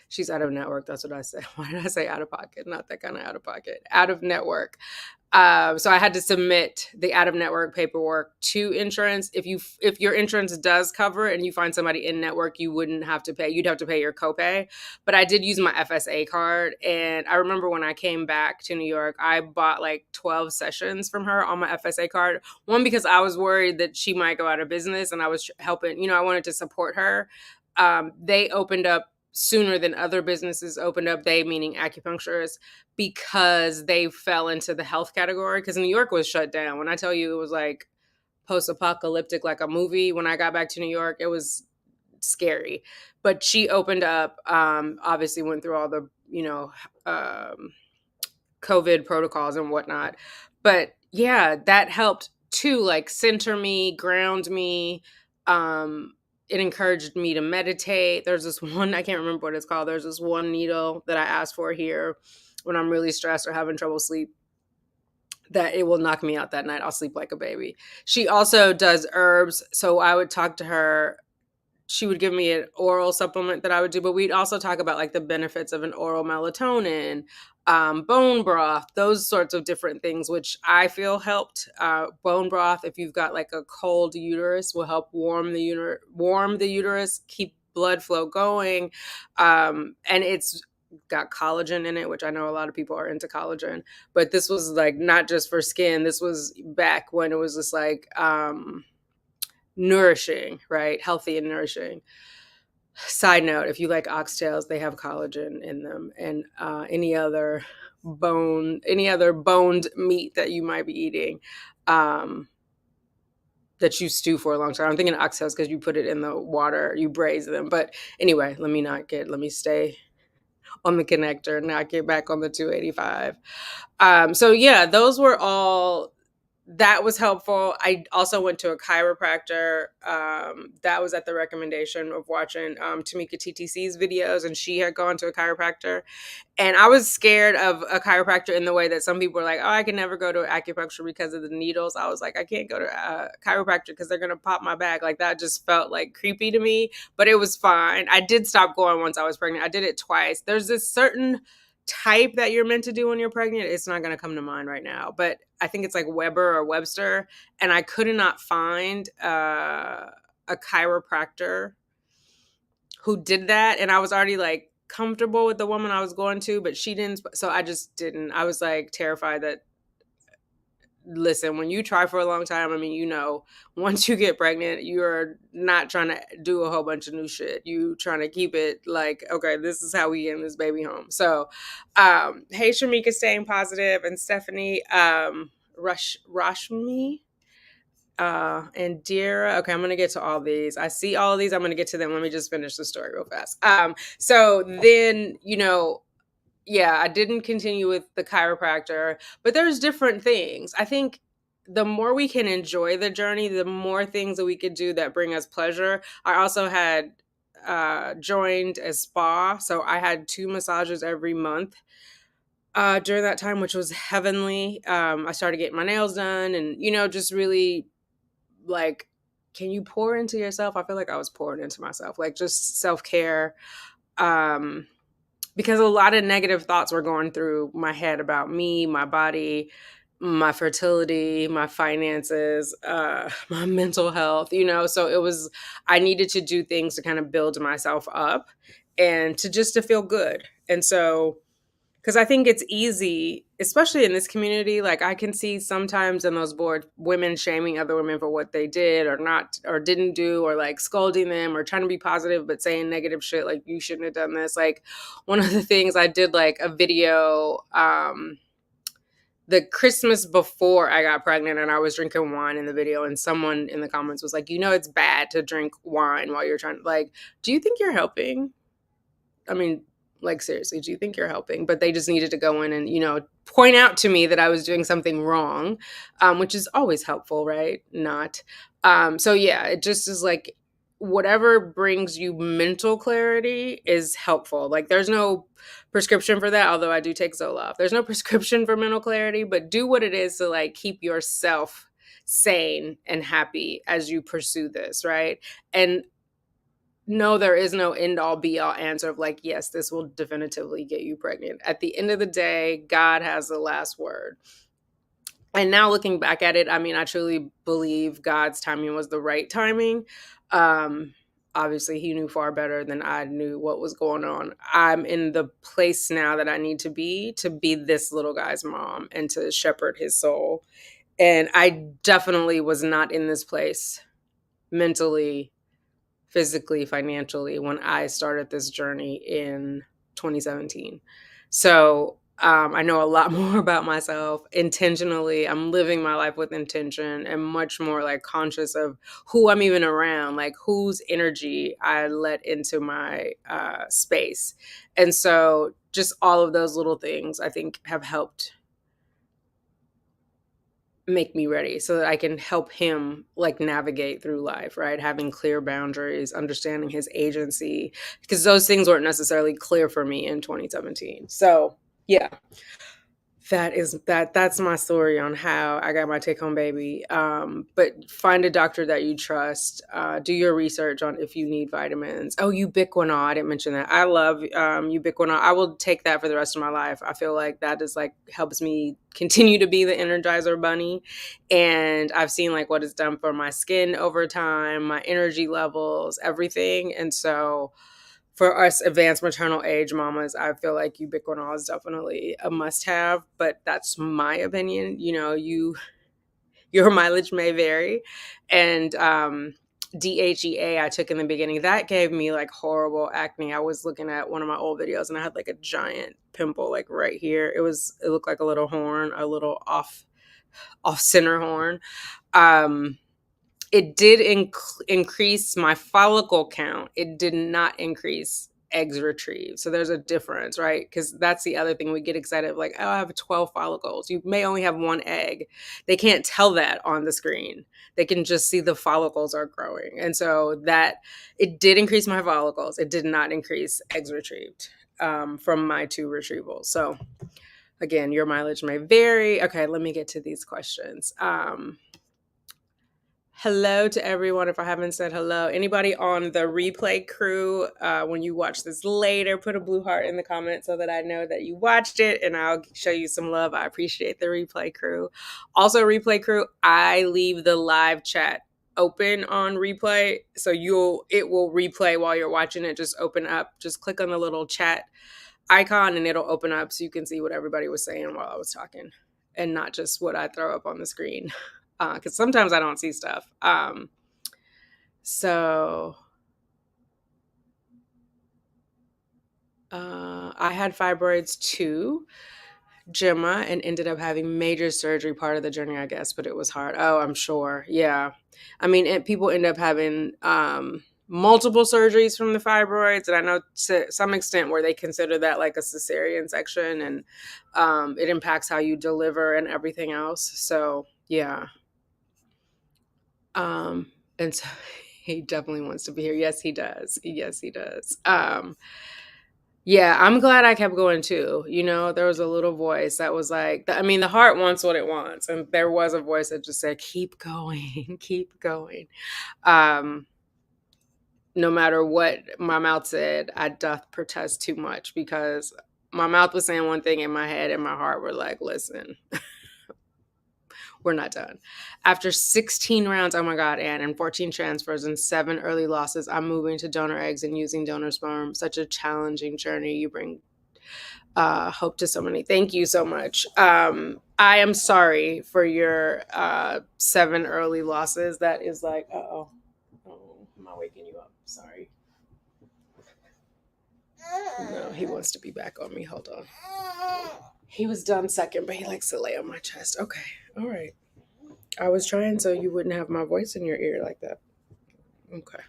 She's out of network. That's what I said. Why did I say out of pocket? Not that kind of out of pocket. Out of network. So I had to submit the out of network paperwork to insurance. If your insurance does cover it and you find somebody in network, you wouldn't have to pay. You'd have to pay your copay. But I did use my FSA card, and I remember when I came back to New York, I bought like 12 sessions from her on my FSA card. One, because I was worried that she might go out of business, and I was helping. I wanted to support her. They opened up sooner than other businesses opened up, they meaning acupuncturists, because they fell into the health category. Because New York was shut down. When I tell you it was like post-apocalyptic, like a movie, when I got back to New York, it was scary. But she opened up, obviously went through all the, COVID protocols and whatnot. But yeah, that helped too, like center me, ground me. It encouraged me to meditate. There's this one, I can't remember what it's called. There's this one needle that I ask for here when I'm really stressed or having trouble sleep, that it will knock me out that night. I'll sleep like a baby. She also does herbs. So I would talk to her. She would give me an oral supplement that I would do, but we'd also talk about like the benefits of an oral melatonin, bone broth, those sorts of different things, which I feel helped. Bone broth, if you've got like a cold uterus, will help warm the uterus, keep blood flow going, and it's got collagen in it, which I know a lot of people are into collagen, but this was like not just for skin. This was back when it was just like nourishing, right? Healthy and nourishing. Side note, if you like oxtails, they have collagen in them, and any other boned meat that you might be eating, that you stew for a long time. I'm thinking oxtails because you put it in the water, you braise them. But anyway, let me stay on the connector and not get back on the 285. So yeah, those were all, that was helpful. I also went to a chiropractor. That was at the recommendation of watching Tamika TTC's videos, and she had gone to a chiropractor. And I was scared of a chiropractor in the way that some people were like, oh, I can never go to acupuncture because of the needles. I was like, I can't go to a chiropractor because they're going to pop my back. Like that just felt like creepy to me, but it was fine. I did stop going once I was pregnant. I did it twice. There's this certain type that you're meant to do when you're pregnant. It's not going to come to mind right now, but I think it's like Weber or Webster. And I could not find a chiropractor who did that. And I was already like comfortable with the woman I was going to, but she didn't. So I just didn't. I was like terrified that, listen, when you try for a long time, I mean, once you get pregnant, you're not trying to do a whole bunch of new shit. You trying to keep it like, okay, this is how we get this baby home. So, hey, Shamika, staying positive, and Stephanie, Rashmi, and Dira. Okay, I'm going to get to all these. I see all of these. I'm going to get to them. Let me just finish the story real fast. So then, yeah, I didn't continue with the chiropractor, but there's different things. I think the more we can enjoy the journey, the more things that we could do that bring us pleasure. I also had joined a spa, so I had 2 massages every month during that time, which was heavenly. I started getting my nails done, and just really like, can you pour into yourself? I feel like I was pouring into myself, like just self-care. Because a lot of negative thoughts were going through my head about me, my body, my fertility, my finances, my mental health, so I needed to do things to kind of build myself up and to feel good. And so Because I think it's easy, especially in this community. Like I can see sometimes in those boards, women shaming other women for what they did or not or didn't do, or like scolding them or trying to be positive but saying negative shit like you shouldn't have done this. Like one of the things I did like a video the Christmas before I got pregnant, and I was drinking wine in the video, and someone in the comments was like, it's bad to drink wine while you're trying, like, do you think you're helping? I mean, like, seriously, do you think you're helping? But they just needed to go in and, point out to me that I was doing something wrong, which is always helpful, right? Not. So, yeah, it just is like whatever brings you mental clarity is helpful. Like, there's no prescription for that, although I do take Zoloft. There's no prescription for mental clarity, but do what it is to, like, keep yourself sane and happy as you pursue this, right? And no, there is no end all be all answer of like, yes, this will definitively get you pregnant. At the end of the day, God has the last word. And now looking back at it, I mean, I truly believe God's timing was the right timing. Obviously, he knew far better than I knew what was going on. I'm in the place now that I need to be this little guy's mom and to shepherd his soul. And I definitely was not in this place mentally, physically, financially when I started this journey in 2017. So I know a lot more about myself intentionally. I'm living my life with intention and much more like conscious of who I'm even around, like whose energy I let into my space. And so just all of those little things I think have helped make me ready so that I can help him like navigate through life, right? Having clear boundaries, understanding his agency, because those things weren't necessarily clear for me in 2017. So, yeah, that's my story on how I got my take home baby. But find a doctor that you trust. Do your research on if you need vitamins. Oh, ubiquinol. I didn't mention that. I love ubiquinol. I will take that for the rest of my life. I feel like that is like helps me continue to be the Energizer bunny. And I've seen like what it's done for my skin over time, my energy levels, everything. And so for us advanced maternal age mamas, I feel like ubiquinol is definitely a must-have, but that's my opinion. Your mileage may vary. And DHEA I took in the beginning, that gave me like horrible acne. I was looking at one of my old videos and I had like a giant pimple like right here. It looked like a little horn, a little off center horn. It did increase my follicle count. It did not increase eggs retrieved. So there's a difference, right? Because that's the other thing we get excited like, oh, I have 12 follicles. You may only have one egg. They can't tell that on the screen. They can just see the follicles are growing. And so that it did increase my follicles. It did not increase eggs retrieved from my 2 retrievals. So again, your mileage may vary. Okay, let me get to these questions. Hello to everyone. If I haven't said hello, anybody on the replay crew, when you watch this later, put a blue heart in the comments so that I know that you watched it and I'll show you some love. I appreciate the replay crew. Also, replay crew, I leave the live chat open on replay. So it will replay while you're watching it. Just open up, just click on the little chat icon and it'll open up so you can see what everybody was saying while I was talking and not just what I throw up on the screen. Because sometimes I don't see stuff. So I had fibroids too, Gemma, and ended up having major surgery part of the journey, I guess, but it was hard. Oh, I'm sure. Yeah. I mean, people end up having multiple surgeries from the fibroids. And I know to some extent where they consider that like a cesarean section and it impacts how you deliver and everything else. So, yeah. And so he definitely wants to be here. Yes, he does. Yes, he does. Yeah, I'm glad I kept going too. There was a little voice that was like, the heart wants what it wants. And there was a voice that just said, keep going, keep going. No matter what my mouth said, I doth protest too much because my mouth was saying one thing in my head and my heart were like, listen, we're not done. After 16 rounds, oh my God, and 14 transfers and 7 early losses, I'm moving to donor eggs and using donor sperm. Such a challenging journey you bring. Hope to so many. Thank you so much. I am sorry for your 7 early losses. That is like, oh, am I waking you up? Sorry. No, he wants to be back on me. Hold on. He was done second, but he likes to lay on my chest. Okay, all right. I was trying so you wouldn't have my voice in your ear like that. Okay.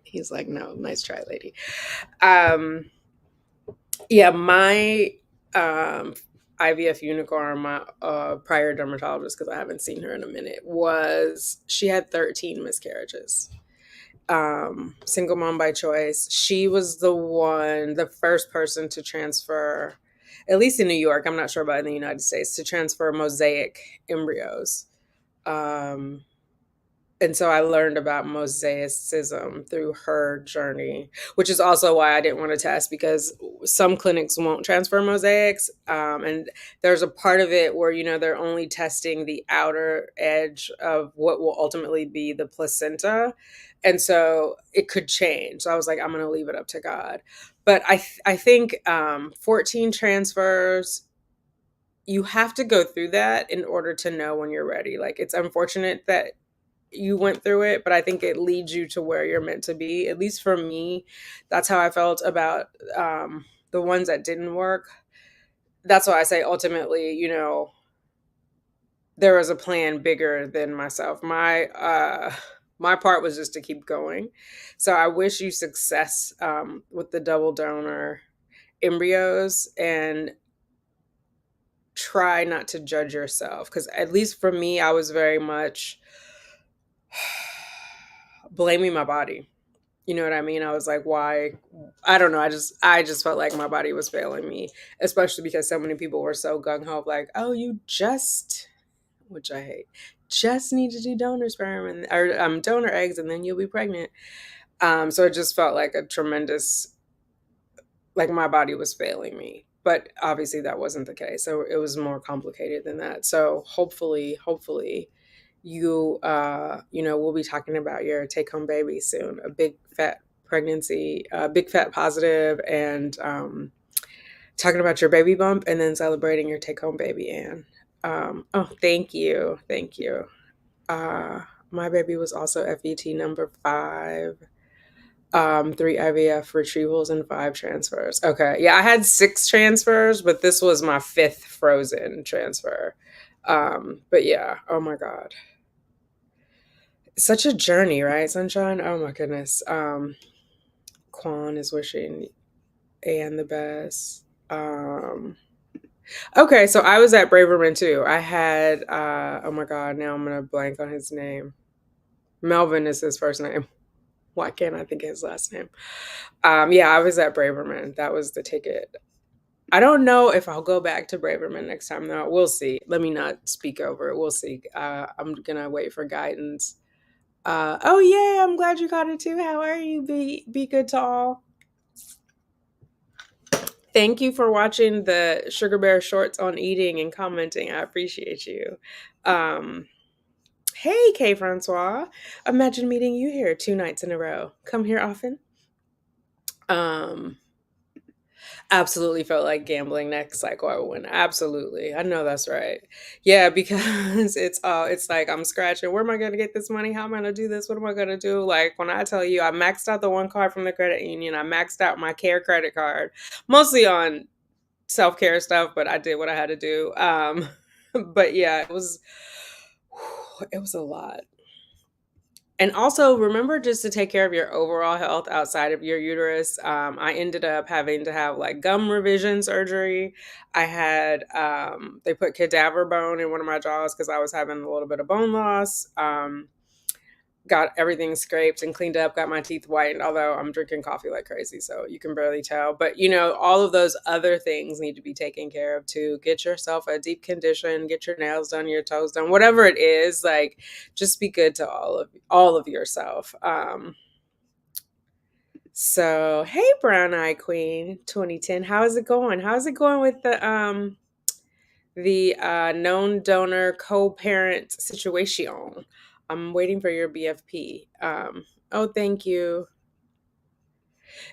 He's like, no, nice try, lady. Um, yeah, my um IVF unicorn, my prior dermatologist, because I haven't seen her in a minute, was she had 13 miscarriages. Single mom by choice. She was the first person to transfer, at least in New York, I'm not sure about in the United States, to transfer mosaic embryos. Um, and so I learned about mosaicism through her journey, which is also why I didn't want to test, because some clinics won't transfer mosaics. And there's a part of it where, they're only testing the outer edge of what will ultimately be the placenta. And so it could change. So I was like, I'm going to leave it up to God. But I think 14 transfers, you have to go through that in order to know when you're ready. Like, it's unfortunate that you went through it, but I think it leads you to where you're meant to be. At least for me, that's how I felt about the ones that didn't work. That's why I say ultimately, there was a plan bigger than myself. My part was just to keep going. So I wish you success with the double donor embryos, and try not to judge yourself, because at least for me, I was very much blaming my body. You know what I mean? I was like, why? I don't know. I just felt like my body was failing me, especially because so many people were so gung ho, like, oh, you just, which I hate, just need to do donor sperm or donor eggs, and then you'll be pregnant. So it just felt like a tremendous, like my body was failing me. But obviously that wasn't the case. So it was more complicated than that. So hopefully you we'll be talking about your take home baby soon, a big fat pregnancy, big fat positive, and talking about your baby bump, and then celebrating your take home baby. And oh, thank you. My baby was also FET number 5, 3 IVF retrievals and 5 transfers. Okay, yeah, I had 6 transfers, but this was my 5th frozen transfer. But yeah, oh my god, such a journey, right, Sunshine? Oh my goodness. Quan is wishing Anne the best. Okay, so I was at Braverman too. I had oh my god, now I'm gonna blank on his name. Melvin is his first name. Why can't I think of his last name? Yeah, I was at Braverman. That was the ticket. I don't know if I'll go back to Braverman next time though. We'll see. Let me not speak over it. We'll see. I'm gonna wait for guidance. Oh yeah, I'm glad you caught it too. How are you? Be good to all. Thank you for watching the Sugar Bear shorts on eating and commenting. I appreciate you. Um, hey, K Francois. Imagine meeting you here 2 nights in a row. Come here often. Um, Absolutely felt like gambling next cycle I would win. Absolutely. I know that's right. Yeah, because it's like I'm scratching. Where am I gonna get this money? How am I gonna do this? What am I gonna do? Like when I tell you I maxed out the one card from the credit union, I maxed out my care credit card, mostly on self-care stuff, but I did what I had to do. But yeah, it was a lot. And also remember just to take care of your overall health outside of your uterus. I ended up having to have like gum revision surgery. I had they put cadaver bone in one of my jaws because I was having a little bit of bone loss. Got everything scraped and cleaned up, got my teeth whitened, although I'm drinking coffee like crazy, so you can barely tell. But all of those other things need to be taken care of too. Get yourself a deep condition, get your nails done, your toes done, whatever it is, like just be good to all of yourself. So hey, Brown Eye Queen 2010, how is it going? How's it going with the known donor co-parent situation? I'm waiting for your BFP. Oh, thank you.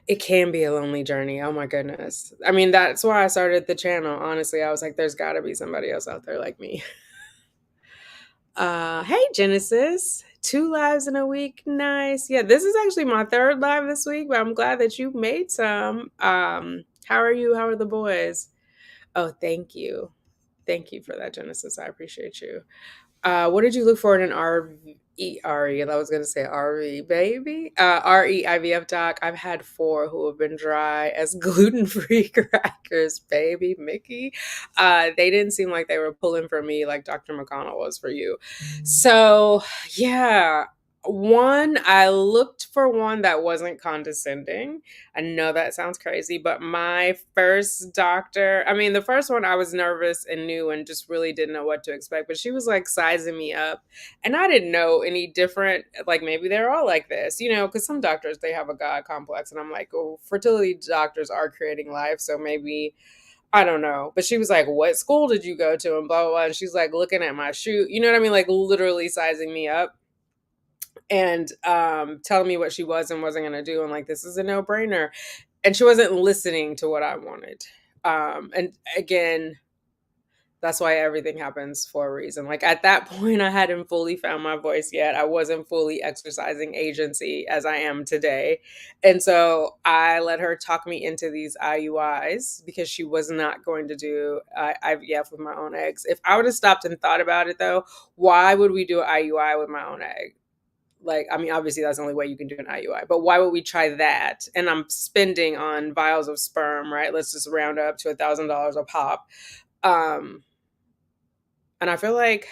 It can be a lonely journey, oh my goodness. I mean, that's why I started the channel, honestly, I was like, "There's gotta be somebody else out there like me." Hey, Genesis. 2 lives in a week, nice. Yeah, this is actually my 3rd live this week, but I'm glad that you made some. How are you? How are the boys? Oh, thank you. Thank you for that, Genesis, I appreciate you. What did you look for in an RE? I was gonna say RE baby. RE IVF doc. I've had 4 who have been dry as gluten-free crackers, baby Mickey. They didn't seem like they were pulling for me like Dr. McConnell was for you. So yeah. One, I looked for one that wasn't condescending. I know that sounds crazy, but my first doctor, I mean, the first one I was nervous and new and just really didn't know what to expect, but she was like sizing me up. And I didn't know any different. Like maybe they're all like this, because some doctors, they have a God complex. And I'm like, oh, fertility doctors are creating life. So maybe, I don't know. But she was like, what school did you go to? And blah, blah, blah. And she's like looking at my shoe. You know what I mean? Like literally sizing me up and telling me what she was and wasn't going to do. And like, this is a no brainer. And she wasn't listening to what I wanted. And again, that's why everything happens for a reason. Like at that point, I hadn't fully found my voice yet. I wasn't fully exercising agency as I am today. And so I let her talk me into these IUIs because she was not going to do IVF with my own eggs. If I would have stopped and thought about it though, why would we do an IUI with my own egg? Like, I mean, obviously that's the only way you can do an IUI, but why would we try that? And I'm spending on vials of sperm, right? Let's just round up to $1,000 a pop. And I feel like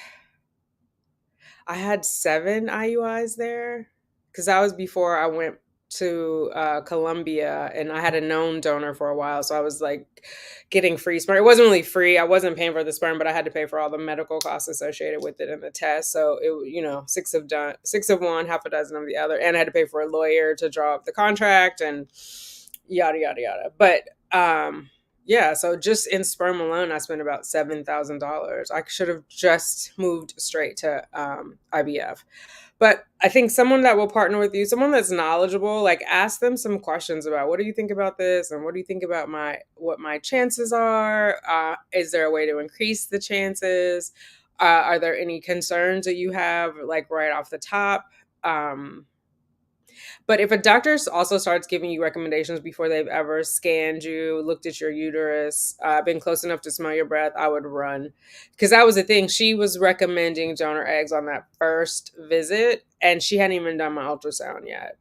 I had 7 IUIs there because that was before I went to Colombia, and I had a known donor for a while. So I was like getting free sperm. It wasn't really free. I wasn't paying for the sperm, but I had to pay for all the medical costs associated with it and the test. So it, 6 of one, half a dozen of the other. And I had to pay for a lawyer to draw up the contract and yada, yada, yada. But yeah, so just in sperm alone, I spent about $7,000. I should have just moved straight to IVF. But I think someone that will partner with you, someone that's knowledgeable, like ask them some questions about what do you think about this and what do you think about what my chances are? Is there a way to increase the chances? Are there any concerns that you have, like right off the top? But if a doctor also starts giving you recommendations before they've ever scanned you, looked at your uterus, been close enough to smell your breath, I would run. Because that was the thing. She was recommending donor eggs on that first visit, and she hadn't even done my ultrasound yet,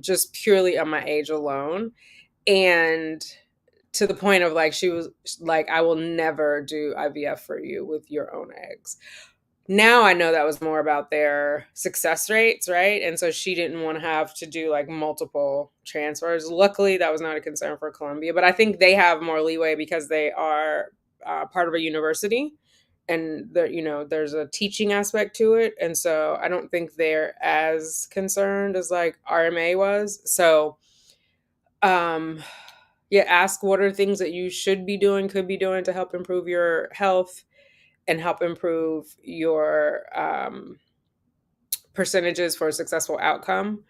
just purely on my age alone. And to the point of like, she was like, I will never do IVF for you with your own eggs. Now I know that was more about their success rates, right? And so she didn't want to have to do like multiple transfers. Luckily, that was not a concern for Columbia, but I think they have more leeway because they are part of a university, and there's a teaching aspect to it, and so I don't think they're as concerned as like RMA was. So, yeah, ask what are things that you should be doing, could be doing to help improve your health and help improve your percentages for a successful outcome.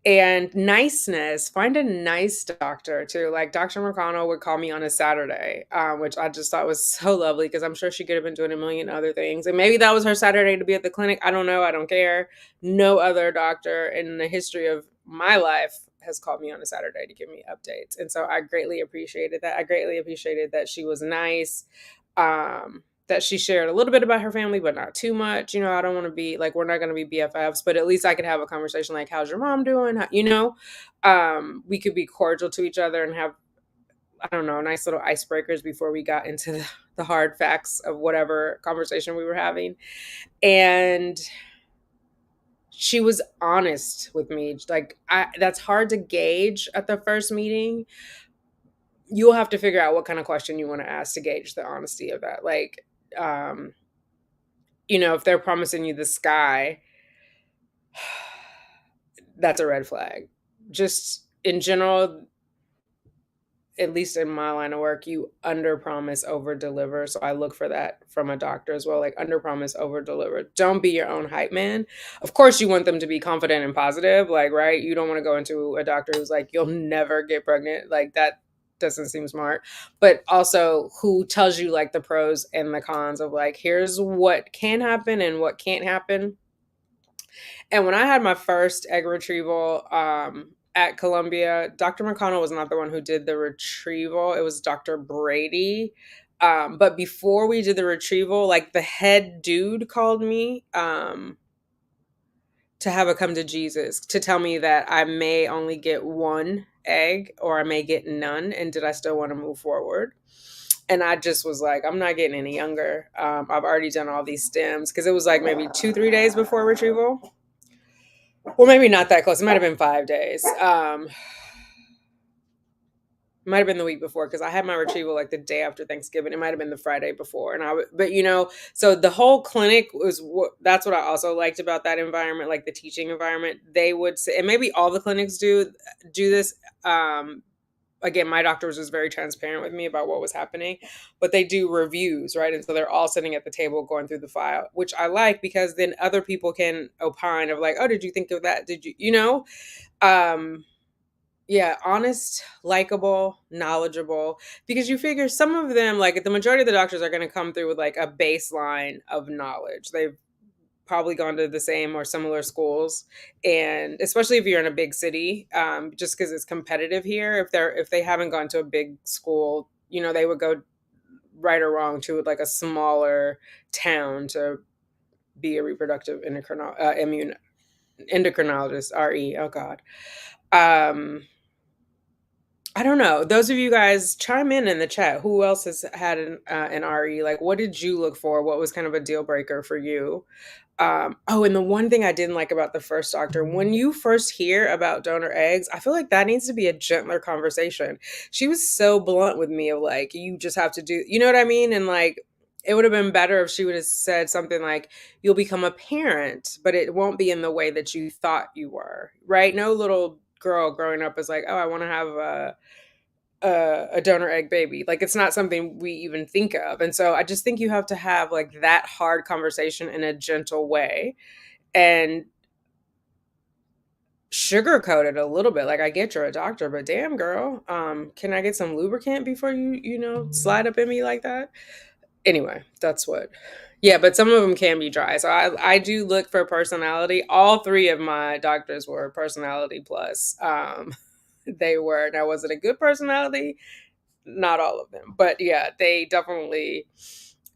And niceness, find a nice doctor too. Like Dr. McConnell would call me on a Saturday, which I just thought was so lovely because I'm sure she could have been doing a million other things. And maybe that was her Saturday to be at the clinic. I don't know. I don't care. No other doctor in the history of my life has called me on a Saturday to give me updates. And so I greatly appreciated that. I greatly appreciated that she was nice. That she shared a little bit about her family, but not too much. I don't want to be like, we're not going to be BFFs, but at least I could have a conversation like, how's your mom doing? We could be cordial to each other and have, I don't know, nice little icebreakers before we got into the hard facts of whatever conversation we were having. And she was honest with me. Like, that's hard to gauge at the first meeting. You'll have to figure out what kind of question you want to ask to gauge the honesty of that. Like, if they're promising you the sky, that's a red flag. Just in general, at least in my line of work, you under promise, over deliver. So I look for that from a doctor as well, like under promise, over deliver. Don't be your own hype man. Of course, you want them to be confident and positive, like, right? You don't want to go into a doctor who's like, you'll never get pregnant. Like, that doesn't seem smart. But also, who tells you like the pros and the cons of like, here's what can happen and what can't happen. And when I had my first egg retrieval at Columbia, Dr. McConnell was not the one who did the retrieval. It was Dr. Brady. But before we did the retrieval, like the head dude called me to have a come to Jesus to tell me that I may only get one egg or I may get none. And did I still want to move forward? And I just was like, I'm not getting any younger. I've already done all these stems because it was like maybe 2-3 days before retrieval. Well, maybe not that close. It might have been 5 days. It might have been the week before because I had my retrieval like the day after Thanksgiving. It might have been the Friday before, but so the whole clinic was. That's what I also liked about that environment, like the teaching environment. They would say, and maybe all the clinics do this. Again, my doctor was just very transparent with me about what was happening, but they do reviews, right? And so they're all sitting at the table going through the file, which I like because then other people can opine of like, oh, did you think of that? Did you. Yeah, honest, likable, knowledgeable, because you figure some of them, like the majority of the doctors are going to come through with like a baseline of knowledge. They've probably gone to the same or similar schools, and especially if you're in a big city, just because it's competitive here. If they haven't gone to a big school, they would go right or wrong to like a smaller town to be a reproductive endocrinologist, RE. Oh God. I don't know. Those of you guys chime in the chat. Who else has had an RE? Like, what did you look for? What was kind of a deal breaker for you? And the one thing I didn't like about the first doctor, when you first hear about donor eggs, I feel like that needs to be a gentler conversation. She was so blunt with me of like, you just have to do, you know what I mean? And like, it would have been better if she would have said something like, you'll become a parent, but it won't be in the way that you thought you were, right? No little girl growing up is like, oh, I want to have a donor egg baby. Like, it's not something we even think of. And so I just think you have to have like that hard conversation in a gentle way and sugarcoat it a little bit. Like, I get you're a doctor, but damn girl, can I get some lubricant before you slide up in me like that? Anyway, that's what. Yeah, but some of them can be dry. So I do look for personality. All three of my doctors were personality plus. They were. Now, was it a good personality? Not all of them, but yeah, they definitely.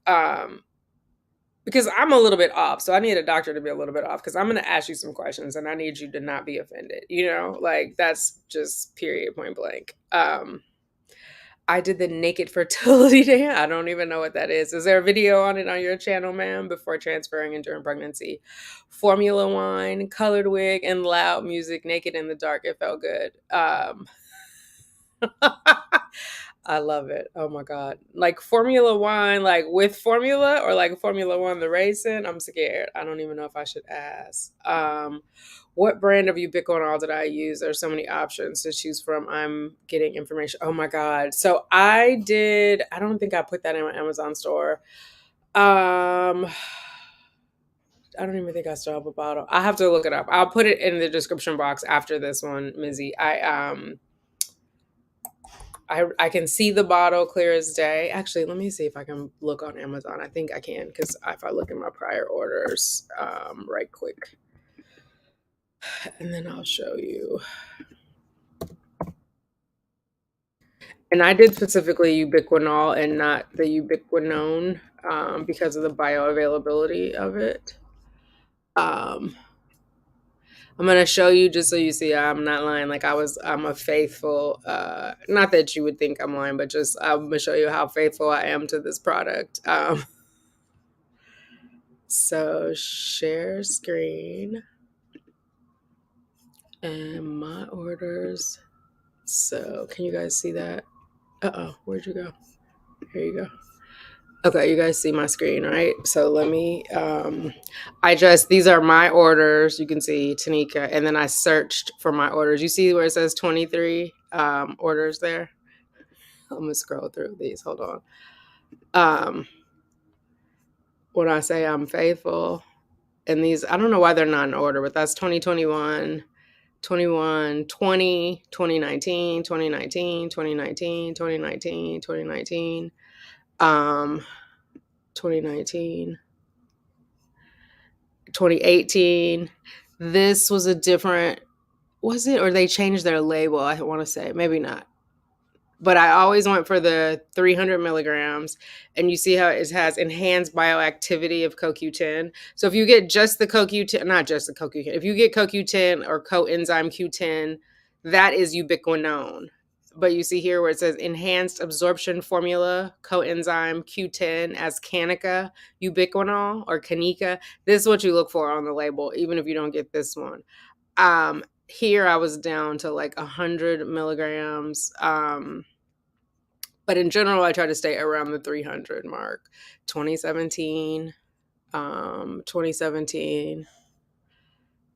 Because I'm a little bit off, so I need a doctor to be a little bit off because I'm going to ask you some questions and I need you to not be offended. Like that's just period, point blank. I did the naked fertility dance. I don't even know what that is. Is there a video on it on your channel, ma'am? Before transferring and during pregnancy. Formula wine, colored wig, and loud music, naked in the dark. It felt good. I love it. Oh my God. Like Formula One, like with formula or like Formula One, the racing. I'm scared. I don't even know if I should ask. What brand of ubiquinol did I use? There's so many options to choose from. I'm getting information. Oh my God. So I don't think I put that in my Amazon store. I don't even think I still have a bottle. I have to look it up. I'll put it in the description box after this one, Mizzy. I can see the bottle clear as day. Actually, let me see if I can look on Amazon. I think I can because if I look in my prior orders right quick. And then I'll show you. And I did specifically ubiquinol and not the ubiquinone because of the bioavailability of it. I'm going to show you just so you see I'm not lying. Like I'm a faithful, not that you would think I'm lying, but just I'm going to show you how faithful I am to this product. So share screen and my orders. So can you guys see that? Where'd you go? Here you go. Okay, you guys see my screen, right? So let me, these are my orders. You can see Tanika, and then I searched for my orders. You see where it says 23 orders there? I'm gonna scroll through these. Hold on. Um, when I say I'm faithful, and these, I don't know why they're not in order, but that's 2021, 21, 20, 2019, 2019, 2019, 2019, 2019, 2019, 2018. This was a different, was it? Or they changed their label, I want to say. Maybe not. But I always went for the 300 milligrams, and you see how it has enhanced bioactivity of CoQ10. So if you get just the CoQ10, not just the CoQ10, if you get CoQ10 or coenzyme Q10, that is ubiquinone. But you see here where it says enhanced absorption formula coenzyme Q10 as Canica ubiquinol or Canica. This is what you look for on the label, even if you don't get this one. Here I was down to like 100 milligrams. But in general, I try to stay around the 300 mark. 2017, 2017,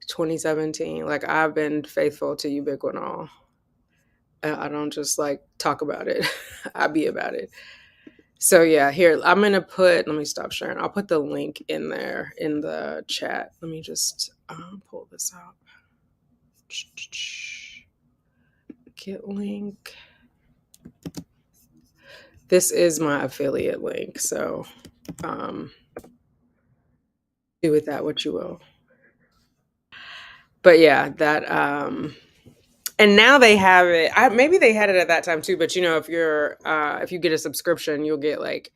2017. Like, I've been faithful to ubiquinol. I don't just like talk about it. I be about it. So yeah, here I'm gonna put. Let me stop sharing. I'll put the link in there in the chat. Let me just pull this out. Get link. This is my affiliate link, so do with that what you will. But yeah, that and now they have it. Maybe they had it at that time too, but you know, if you get a subscription, you'll get like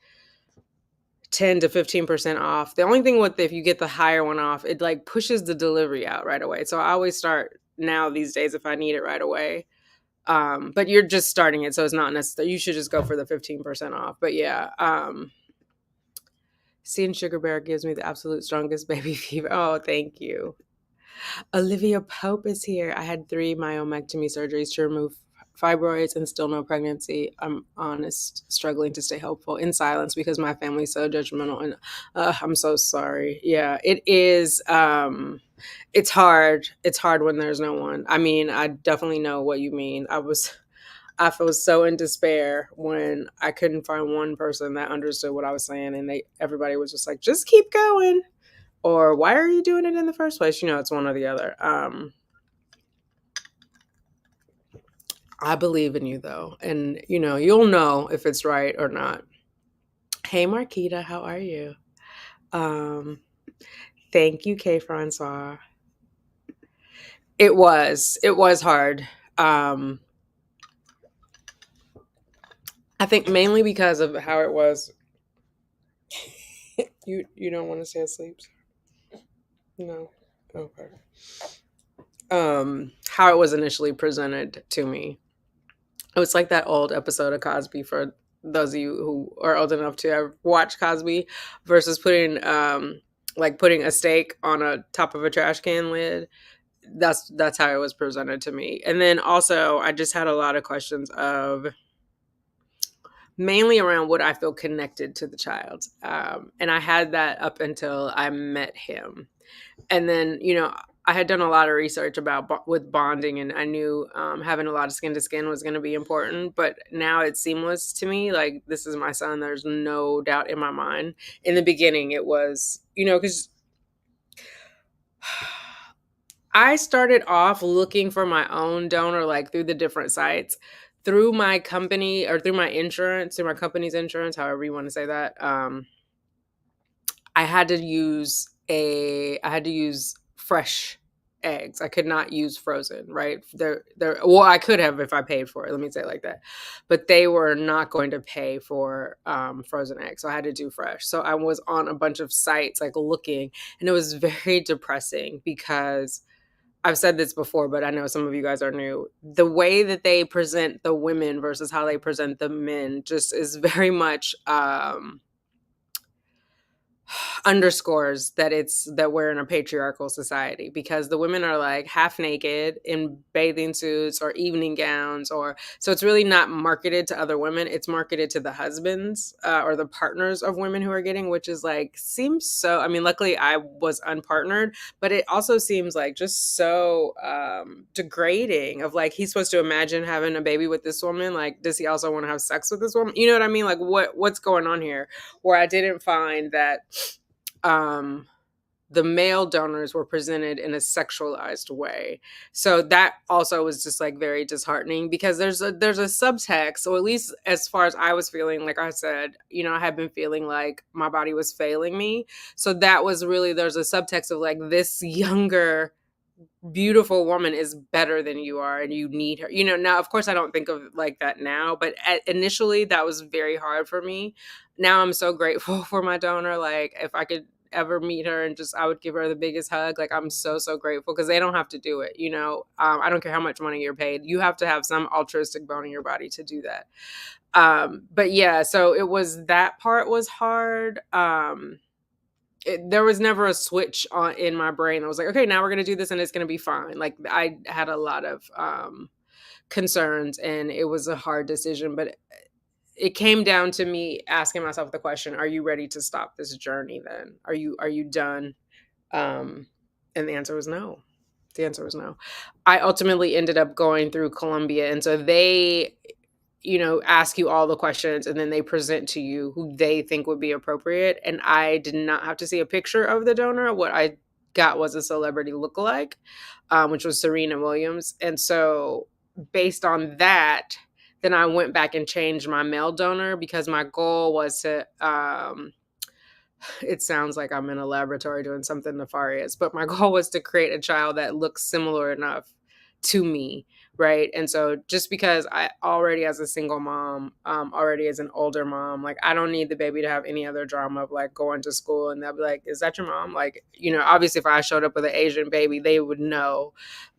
10 to 15% off. The only thing with if you get the higher one off, it like pushes the delivery out right away. So I always start now these days if I need it right away. But you're just starting it, so it's not necessary. You should just go for the 15% off. But yeah, seeing Sugar Bear gives me the absolute strongest baby fever. Oh, thank you. Olivia Pope is here. I had 3 myomectomy surgeries to remove fibroids and still no pregnancy. I'm honest, struggling to stay hopeful in silence because my family's so judgmental, and I'm so sorry. Yeah, it is. It's hard. It's hard when there's no one. I mean, I definitely know what you mean. I was so in despair when I couldn't find one person that understood what I was saying, and everybody was just like, just keep going. Or why are you doing it in the first place? You know, it's one or the other. I believe in you though. And you know, you'll know if it's right or not. Hey Marquita, how are you? Thank you, Kay Francois. It was hard. I think mainly because of how it was. You don't want to stay asleep? No. Okay. How it was initially presented to me. It was like that old episode of Cosby, for those of you who are old enough to have watched Cosby, versus putting a steak on a top of a trash can lid. That's how it was presented to me. And then also I just had a lot of questions of mainly around what I feel connected to the child. And I had that up until I met him. And then, you know, I had done a lot of research with bonding, and I knew having a lot of skin to skin was going to be important. But now it's seamless to me. Like, this is my son. There's no doubt in my mind. In the beginning, it was, you know, because I started off looking for my own donor, like through the different sites, through my company or through my insurance, through my company's insurance, however you want to say that. I had to use fresh eggs. I could not use frozen, right? Well, I could have if I paid for it. Let me say it like that. But they were not going to pay for frozen eggs. So I had to do fresh. So I was on a bunch of sites like looking, and it was very depressing because I've said this before, but I know some of you guys are new. The way that they present the women versus how they present the men just is very much underscores that we're in a patriarchal society, because the women are like half naked in bathing suits or evening gowns, or so it's really not marketed to other women, it's marketed to the husbands, or the partners of women who are getting, which is like, seems so, I mean, luckily I was unpartnered, but it also seems like just so degrading, of like, he's supposed to imagine having a baby with this woman, like, does he also want to have sex with this woman, you know what I mean, like, what's going on here, where I didn't find that um the male donors were presented in a sexualized way. So that also was just like very disheartening, because there's a subtext, or at least as far as I was feeling, like I said, I had been feeling like my body was failing me. So that was really, there's a subtext of like, this younger beautiful woman is better than you are and you need her. Now of course I don't think of it like that now, but initially that was very hard for me. Now I'm so grateful for my donor. Like, if I could ever meet her and just, I would give her the biggest hug. Like, I'm so grateful, because they don't have to do it. I don't care how much money you're paid, you have to have some altruistic bone in your body to do that. But yeah, so it was, that part was hard. There was never a switch on in my brain that was like, okay, now we're going to do this and it's going to be fine. Like, I had a lot of concerns, and it was a hard decision, but it came down to me asking myself the question, are you ready to stop this journey then? Are you done? And the answer was no. The answer was no. I ultimately ended up going through Columbia, and so they, ask you all the questions, and then they present to you who they think would be appropriate. And I did not have to see a picture of the donor. What I got was a celebrity lookalike, which was Serena Williams. And so based on that, then I went back and changed my male donor, because my goal was to, it sounds like I'm in a laboratory doing something nefarious, but my goal was to create a child that looks similar enough to me, right? And so just because I already, as a single mom, already as an older mom, like, I don't need the baby to have any other drama of like going to school and they'll be like, is that your mom? Like, obviously if I showed up with an Asian baby, they would know.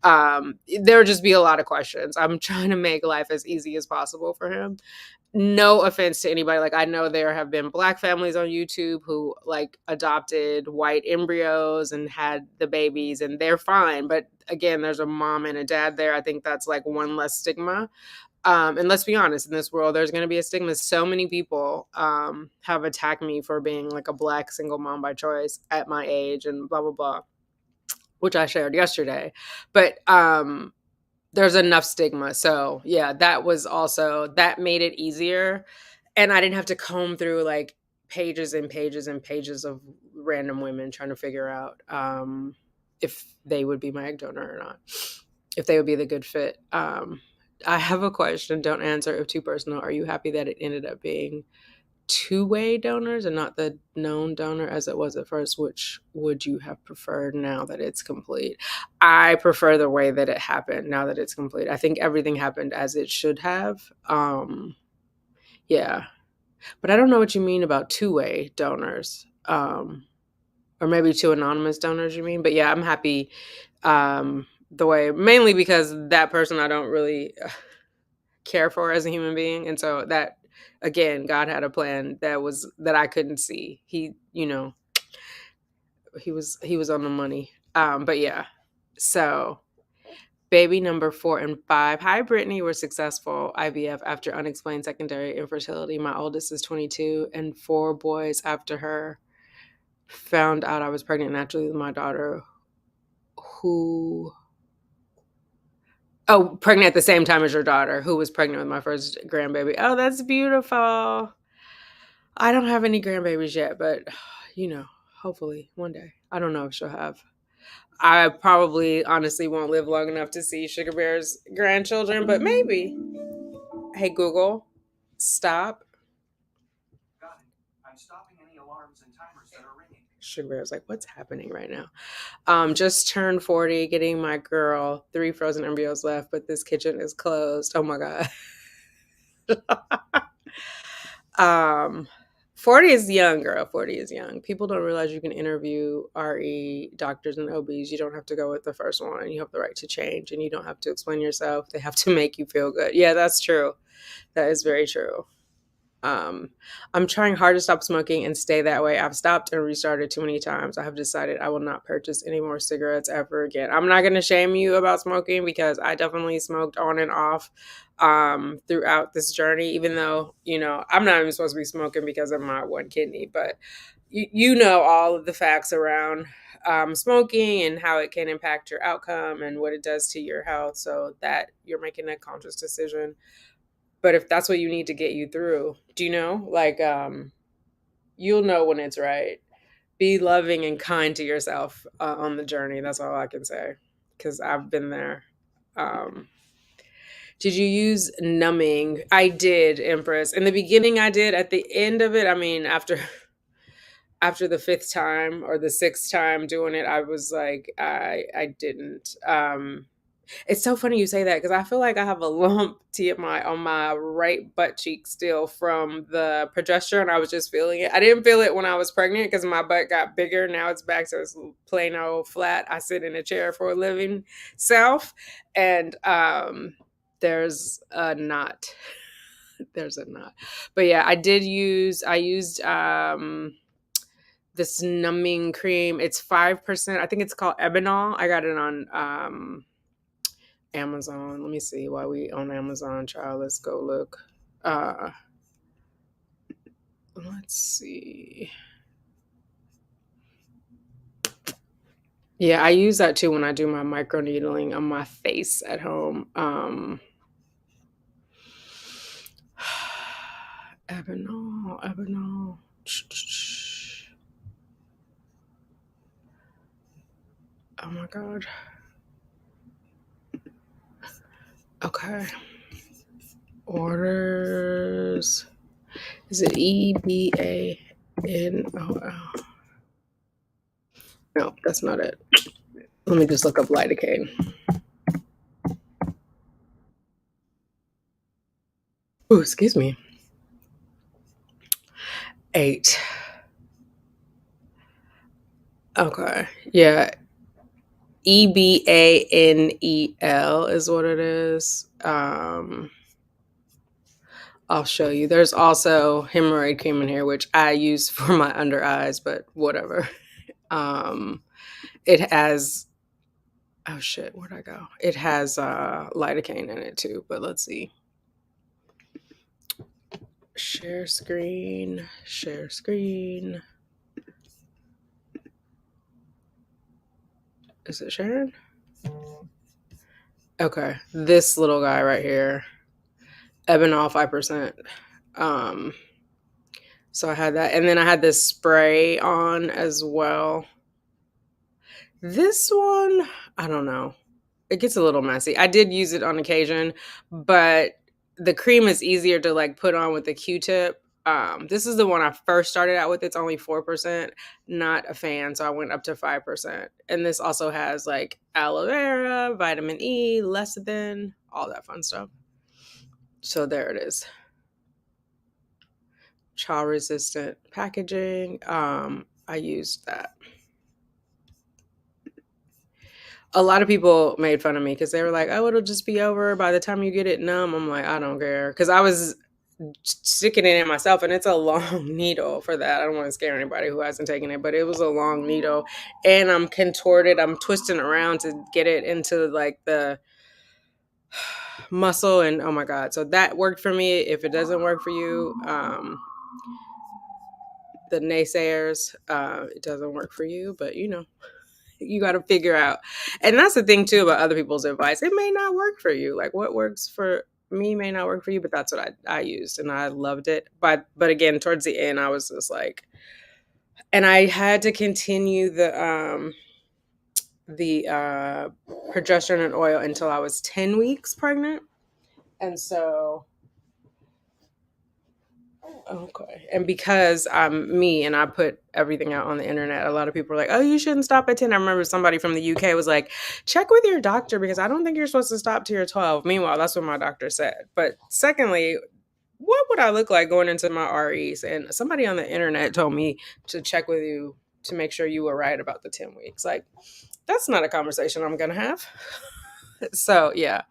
There would just be a lot of questions. I'm trying to make life as easy as possible for him. No offense to anybody. Like, I know there have been Black families on YouTube who like adopted white embryos and had the babies, and they're fine. But again, there's a mom and a dad there. I think that's like one less stigma. And let's be honest, in this world, there's going to be a stigma. So many people have attacked me for being like a Black single mom by choice at my age and blah, blah, blah, which I shared yesterday. But there's enough stigma. So yeah, that made it easier. And I didn't have to comb through like pages and pages and pages of random women trying to figure out if they would be my egg donor or not, if they would be the good fit. I have a question. Don't answer if too personal. Are you happy that it ended up being two-way donors and not the known donor as it was at first? Which would you have preferred now that it's complete? I prefer the way that it happened now that it's complete. I think everything happened as it should have. Yeah. But I don't know what you mean about two-way donors. Or maybe two anonymous donors, you mean? But yeah, I'm happy the way, mainly because that person I don't really care for as a human being. And so that, again, God had a plan that I couldn't see. He was on the money. But yeah. So baby number 4 and 5. Hi, Brittany. We're successful IVF after unexplained secondary infertility. My oldest is 22 and 4 boys after her. Found out I was pregnant naturally with my daughter, pregnant at the same time as your daughter, who was pregnant with my first grandbaby. Oh, that's beautiful. I don't have any grandbabies yet, but hopefully one day. I don't know if she'll have. I probably honestly won't live long enough to see Sugar Bear's grandchildren, but maybe. Hey, Google, stop. Got it. I'm stopping any alarms and timers that are ringing. Sugar Bear's like, what's happening right now? Just turned 40, getting my girl 3 frozen embryos left, but this kitchen is closed. Oh my God. 40 is young, girl. 40 is young. People don't realize you can interview RE doctors and OBs. You don't have to go with the first one. You have the right to change, and you don't have to explain yourself. They have to make you feel good. Yeah, that's true. That is very true. Um, I'm trying hard to stop smoking and stay that way. I've stopped and restarted too many times. I have decided I will not purchase any more cigarettes ever again. I'm not going to shame you about smoking because I definitely smoked on and off throughout this journey, even though, I'm not even supposed to be smoking because of my one kidney, but you know all of the facts around smoking and how it can impact your outcome and what it does to your health, so that you're making a conscious decision. But if that's what you need to get you through, do you know? Like, you'll know when it's right. Be loving and kind to yourself on the journey. That's all I can say, because I've been there. Um, did you use numbing? I did, Empress. In the beginning, I did. At the end of it, I mean, after the fifth time or the sixth time doing it, I was like, I didn't. It's so funny you say that because I feel like I have a lump TMI on my right butt cheek still from the progesterone. I was just feeling it. I didn't feel it when I was pregnant because my butt got bigger. Now it's back to its plain old flat. I sit in a chair for a living self, and there's a knot. There's a knot. But yeah, I used this numbing cream. It's 5%. I think it's called Ebenol. I got it on Amazon. Let me see why we on Amazon, child. Let's go look. Uh let's see. Yeah, I use that too when I do my microneedling on my face at home. Ebenol. Oh my god. Okay. Orders. Is it EBANOL? No, that's not it. Let me just look up lidocaine. Oh, excuse me. 8. Okay. Yeah. EBANEL is what it is. I'll show you. There's also hemorrhoid cream in here, which I use for my under eyes, but whatever. It has, oh shit, where'd I go? It has lidocaine in it too, but let's see. Share screen. Is it sharing? Okay, this little guy right here, Ebenol 5%. So I had that, and then I had this spray on as well. This one, I don't know. It gets a little messy. I did use it on occasion, but the cream is easier to like put on with the Q-tip. This is the one I first started out with. It's only 4%. Not a fan, so I went up to 5%. And this also has like aloe vera, vitamin E, lecithin, all that fun stuff. So there it is. Child resistant packaging. I used that. A lot of people made fun of me because they were like, "Oh, it'll just be over by the time you get it numb." I'm like, I don't care, because I was sticking it in myself, and it's a long needle for that. I don't want to scare anybody who hasn't taken it, but it was a long needle, and I'm contorted. I'm twisting around to get it into like the muscle, and oh my god! So that worked for me. If it doesn't work for you, the naysayers, it doesn't work for you, but you got to figure out. And that's the thing too about other people's advice. It may not work for you. Like what works for me may not work for you, but that's what I used and I loved it. But again, towards the end, I was just like, and I had to continue the progesterone and oil until I was 10 weeks pregnant. And so okay. And because I'm me and I put everything out on the internet, a lot of people are like, oh, you shouldn't stop at 10. I remember somebody from the UK was like, check with your doctor because I don't think you're supposed to stop till you're 12. Meanwhile, that's what my doctor said. But secondly, what would I look like going into my REs? And somebody on the internet told me to check with you to make sure you were right about the 10 weeks. Like, that's not a conversation I'm going to have. So, yeah.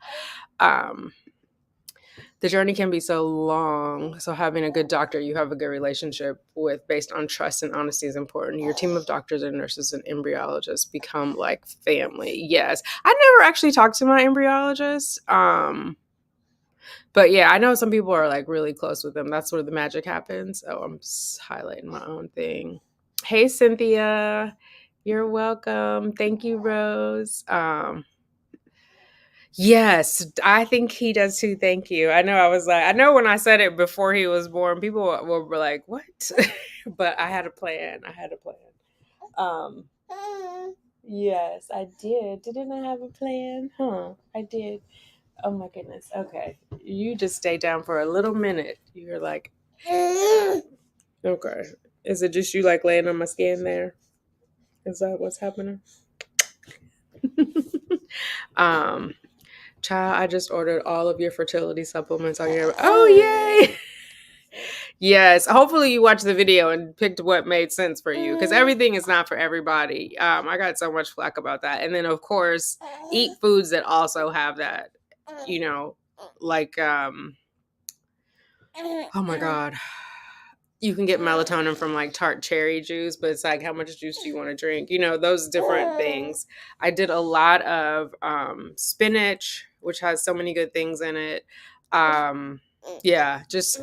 The journey can be so long. So having a good doctor you have a good relationship with based on trust and honesty is important. Your team of doctors and nurses and embryologists become like family. Yes. I never actually talked to my embryologist. But yeah, I know some people are like really close with them. That's where the magic happens. Oh, I'm just highlighting my own thing. Hey Cynthia. You're welcome. Thank you, Rose. Yes, I think he does too. Thank you. I know when I said it before he was born, people were like, what? But I had a plan. Um, yes, I did. Didn't I have a plan? Huh? I did. Oh my goodness. Okay. You just stay down for a little minute. You're like, okay. Is it just you like laying on my skin there? Is that what's happening? um, Child, I just ordered all of your fertility supplements on your. Oh, yay! Yes. Hopefully, you watched the video and picked what made sense for you because everything is not for everybody. I got so much flack about that. And then, of course, eat foods that also have that, you know, like, oh my God. You can get melatonin from like tart cherry juice, but it's like, how much juice do you want to drink? You know, those different things. I did a lot of spinach, which has so many good things in it. Yeah, just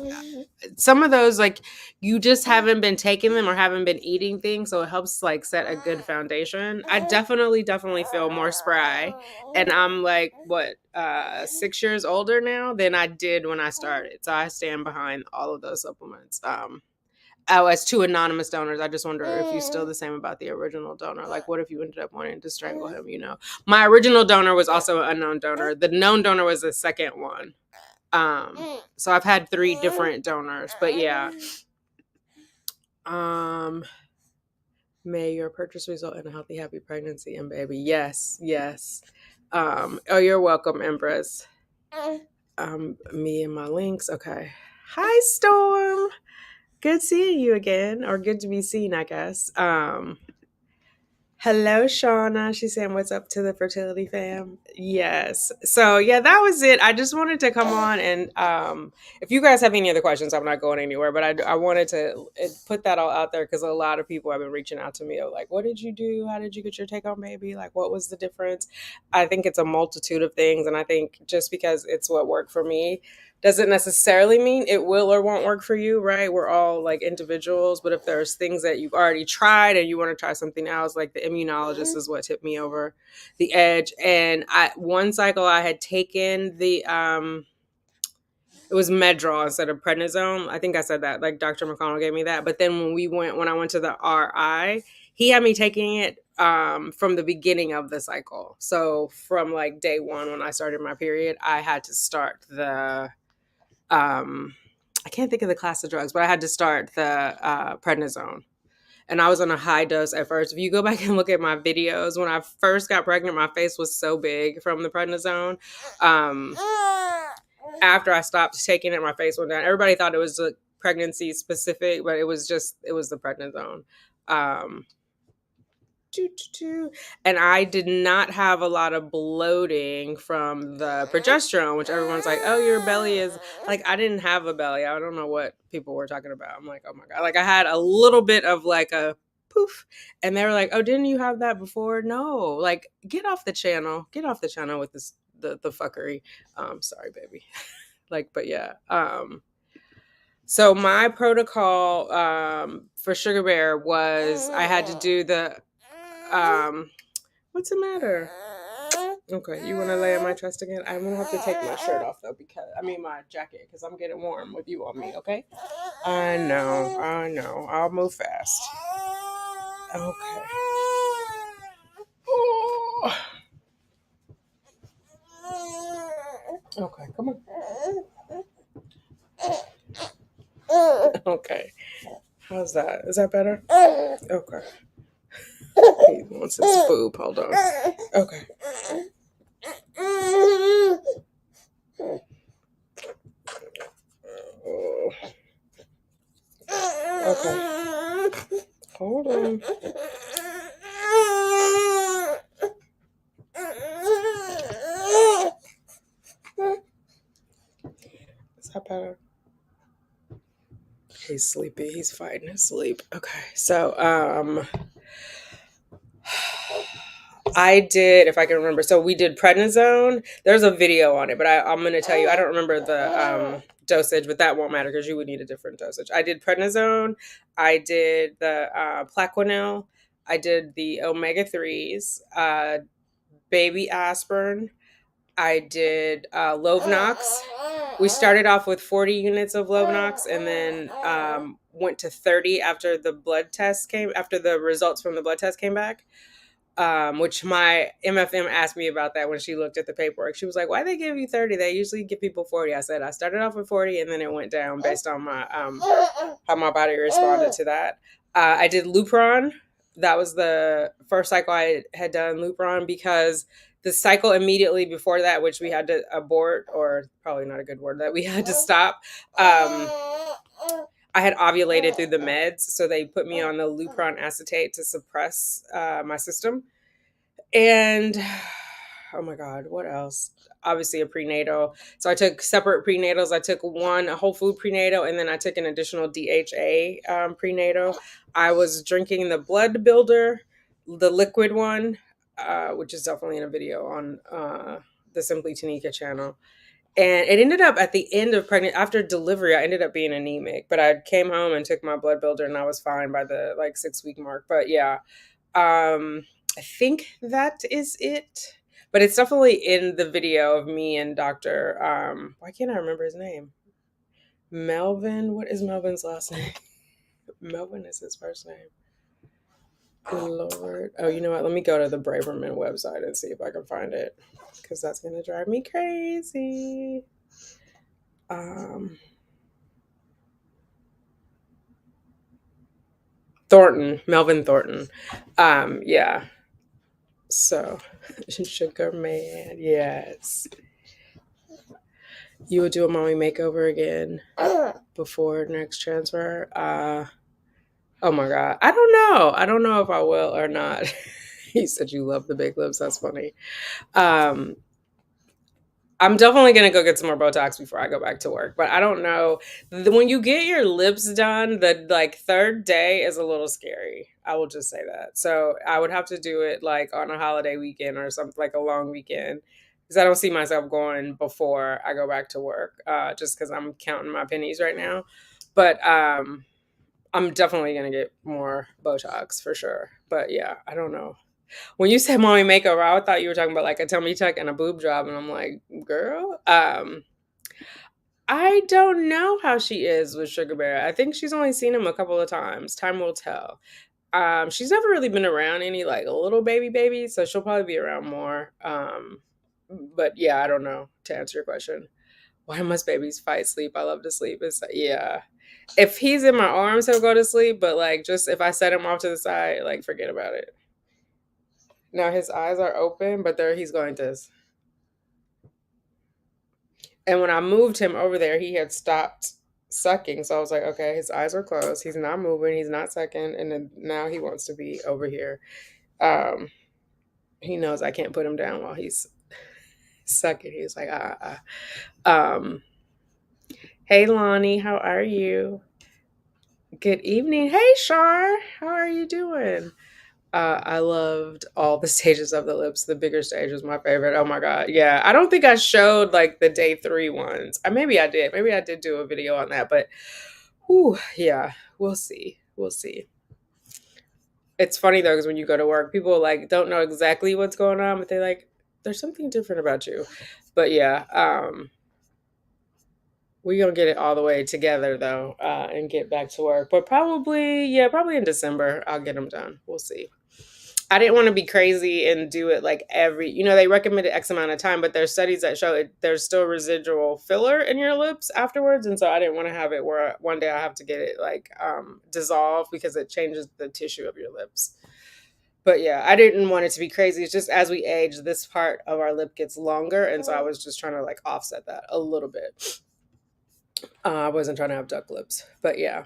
some of those, like, you just haven't been taking them or haven't been eating things, so it helps like set a good foundation. I definitely feel more spry, and I'm like, what, 6 years older now than I did when I started, so I stand behind all of those supplements. Oh, as two anonymous donors, I just wonder if you're still the same about the original donor. Like, what if you ended up wanting to strangle him? You know, my original donor was also an unknown donor. The known donor was the second one. So I've had 3 different donors, but yeah. May your purchase result in a healthy, happy pregnancy and baby. Yes, yes. Oh, you're welcome, Empress. Me and my links. Okay. Hi, Storm. Good seeing you again, or good to be seen, I guess. Hello, Shauna. She's saying, what's up to the fertility fam? Yes. So, yeah, that was it. I just wanted to come on and if you guys have any other questions, I'm not going anywhere, but I wanted to put that all out there because a lot of people have been reaching out to me of like, what did you do? How did you get your take on baby? Like, what was the difference? I think it's a multitude of things. And I think just because it's what worked for me doesn't necessarily mean it will or won't work for you, right? We're all like individuals, but if there's things that you've already tried and you want to try something else, like the immunologist is what tipped me over the edge. And one cycle I had taken it was Medrol instead of prednisone. I think I said that, like Dr. McConnell gave me that. But then when I went to the RI, he had me taking it from the beginning of the cycle. So from like day 1 when I started my period, I had to start the I can't think of the class of drugs, but I had to start the prednisone. And I was on a high dose at first. If you go back and look at my videos, when I first got pregnant, my face was so big from the prednisone. After I stopped taking it, my face went down. Everybody thought it was a pregnancy specific, but it was the prednisone. And I did not have a lot of bloating from the progesterone, which everyone's like, oh, your belly is like, I didn't have a belly. I don't know what people were talking about. I'm like, oh my God. Like I had a little bit of like a poof. And they were like, oh, didn't you have that before? No, like get off the channel with this, the fuckery. Sorry, baby. Like, but yeah. So my protocol for Sugar Bear was I had to do the what's the matter? Okay, you want to lay on my chest again? I'm gonna have to take my shirt off though my jacket because I'm getting warm with you on me. Okay? I know. I'll move fast. Okay. Oh. Okay, come on. Okay. How's that? Is that better? Okay. He wants his boob. Hold on. Okay. Okay. Hold on. that better? He's sleepy. He's fighting his sleep. Okay. So, I did, if I can remember. So we did prednisone. There's a video on it, but I'm going to tell you, I don't remember the dosage, but that won't matter because you would need a different dosage. I did prednisone. I did the Plaquenil. I did the omega 3s, baby aspirin. I did Lovenox. We started off with 40 units of Lovenox and then went to 30 after after the results from the blood test came back. Which my MFM asked me about that when she looked at the paperwork. She was like, "Why they give you 30? They usually give people 40." I said, "I started off with 40 and then it went down based on my how my body responded to that." I did Lupron. That was the first cycle I had done Lupron because the cycle immediately before that, which we had to abort, or probably not a good word, that we had to stop. I had ovulated through the meds, so they put me on the Lupron acetate to suppress my system. And oh my God, what else? Obviously a prenatal. So I took separate prenatals. I took one a whole food prenatal, and then I took an additional DHA prenatal. I was drinking the blood builder, the liquid one, which is definitely in a video on the Simply Tanika channel. And it ended up at the end of after delivery, I ended up being anemic, but I came home and took my blood builder and I was fine by the 6 week mark. But yeah, I think that is it. But it's definitely in the video of me and Dr. Why can't I remember his name? Melvin. What is Melvin's last name? Melvin is his first name. Lord. Oh, you know what? Let me go to the Braverman website and see if I can find it. Because that's going to drive me crazy. Thornton. Melvin Thornton. Yeah. So, Sugar Man. Yes. You would do a mommy makeover again before next transfer? Oh my God. I don't know. I don't know if I will or not. You said you love the big lips. That's funny. I'm definitely going to go get some more Botox before I go back to work. But I don't know. When you get your lips done, the third day is a little scary. I will just say that. So I would have to do it on a holiday weekend or something, like a long weekend. Because I don't see myself going before I go back to work, just because I'm counting my pennies right now. But I'm definitely going to get more Botox for sure. But yeah, I don't know. When you said mommy makeover, I thought you were talking about a tummy tuck and a boob job. And I'm like, girl, I don't know how she is with Sugar Bear. I think she's only seen him a couple of times. Time will tell. She's never really been around any little babies, so she'll probably be around more. But yeah, I don't know, to answer your question. Why must babies fight sleep? I love to sleep. Yeah. If he's in my arms, he'll go to sleep. But just if I set him off to the side, forget about it. Now his eyes are open, but he's going to. And when I moved him over there, he had stopped sucking. So I was like, okay, his eyes are closed. He's not moving. He's not sucking. And then now he wants to be over here. He knows I can't put him down while he's sucking. He's like, Hey, Lonnie, how are you? Good evening. Hey, Shar, how are you doing? I loved all the stages of the lips. The bigger stage was my favorite. Oh my God. Yeah. I don't think I showed the day 3 ones. Maybe I did. Maybe I did do a video on that, but yeah, we'll see. We'll see. It's funny though, because when you go to work, people don't know exactly what's going on, but they're there's something different about you. But yeah, we're going to get it all the way together though, and get back to work. But probably in December, I'll get them done. We'll see. I didn't want to be crazy and do it they recommended X amount of time, but there's studies that show there's still residual filler in your lips afterwards. And so I didn't want to have it where one day I have to get it dissolved because it changes the tissue of your lips. But yeah, I didn't want it to be crazy. It's just as we age, this part of our lip gets longer. And so I was just trying to offset that a little bit. I wasn't trying to have duck lips, but yeah.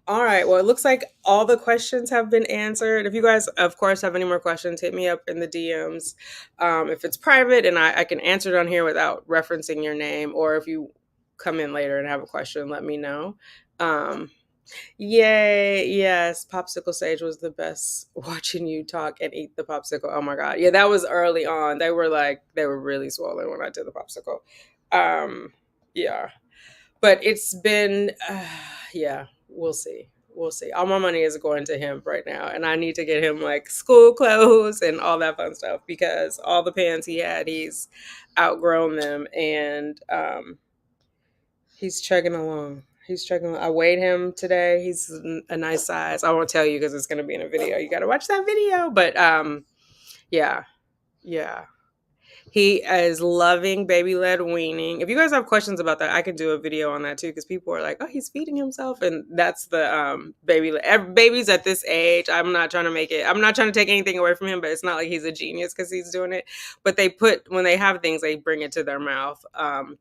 All right. Well, it looks like all the questions have been answered. If you guys, of course, have any more questions, hit me up in the DMs. If it's private and I can answer it on here without referencing your name, or if you come in later and have a question, let me know. Um, Yay, yes, popsicle stage was the best. Watching you talk and eat the popsicle. Oh my god. Yeah, that was early on. They were really swollen when I did the popsicle. Um yeah. But it's been yeah, we'll see. We'll see. All my money is going to him right now, and I need to get him like school clothes and all that fun stuff because all the pants he had, he's outgrown them, and he's chugging along. He's chugging along. I weighed him today. He's a nice size. I won't tell you because it's going to be in a video. You got to watch that video. But yeah, yeah. He is loving baby led weaning. If you guys have questions about that, I could do a video on that too because people are like, "Oh, he's feeding himself," and that's the babies at this age. I'm not trying to make it. I'm not trying to take anything away from him, but it's not like he's a genius because he's doing it. But they put when they have things, they bring it to their mouth,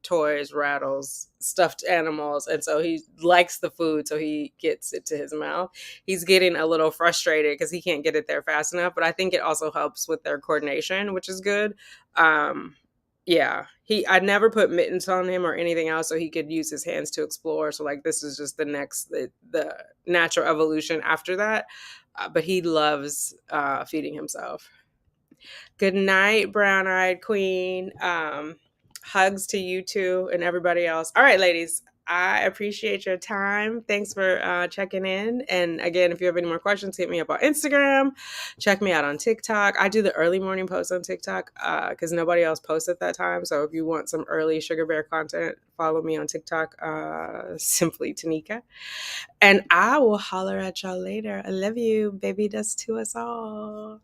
toys, rattles, stuffed animals, and so he likes the food, so he gets it to his mouth. He's getting a little frustrated because he can't get it there fast enough, but I think it also helps with their coordination, which is good. um yeah, he I never put mittens on him or anything else so he could use his hands to explore, so like this is just the natural evolution after that. But he loves feeding himself. Good night, brown eyed queen. Hugs to you too and everybody else. All right, ladies, I appreciate your time. Thanks for checking in. And again, if you have any more questions, hit me up on Instagram. Check me out on TikTok. I do the early morning posts on TikTok because nobody else posts at that time. So if you want some early Sugar Bear content, follow me on TikTok, simply Tanika. And I will holler at y'all later. I love you. Baby dust to us all.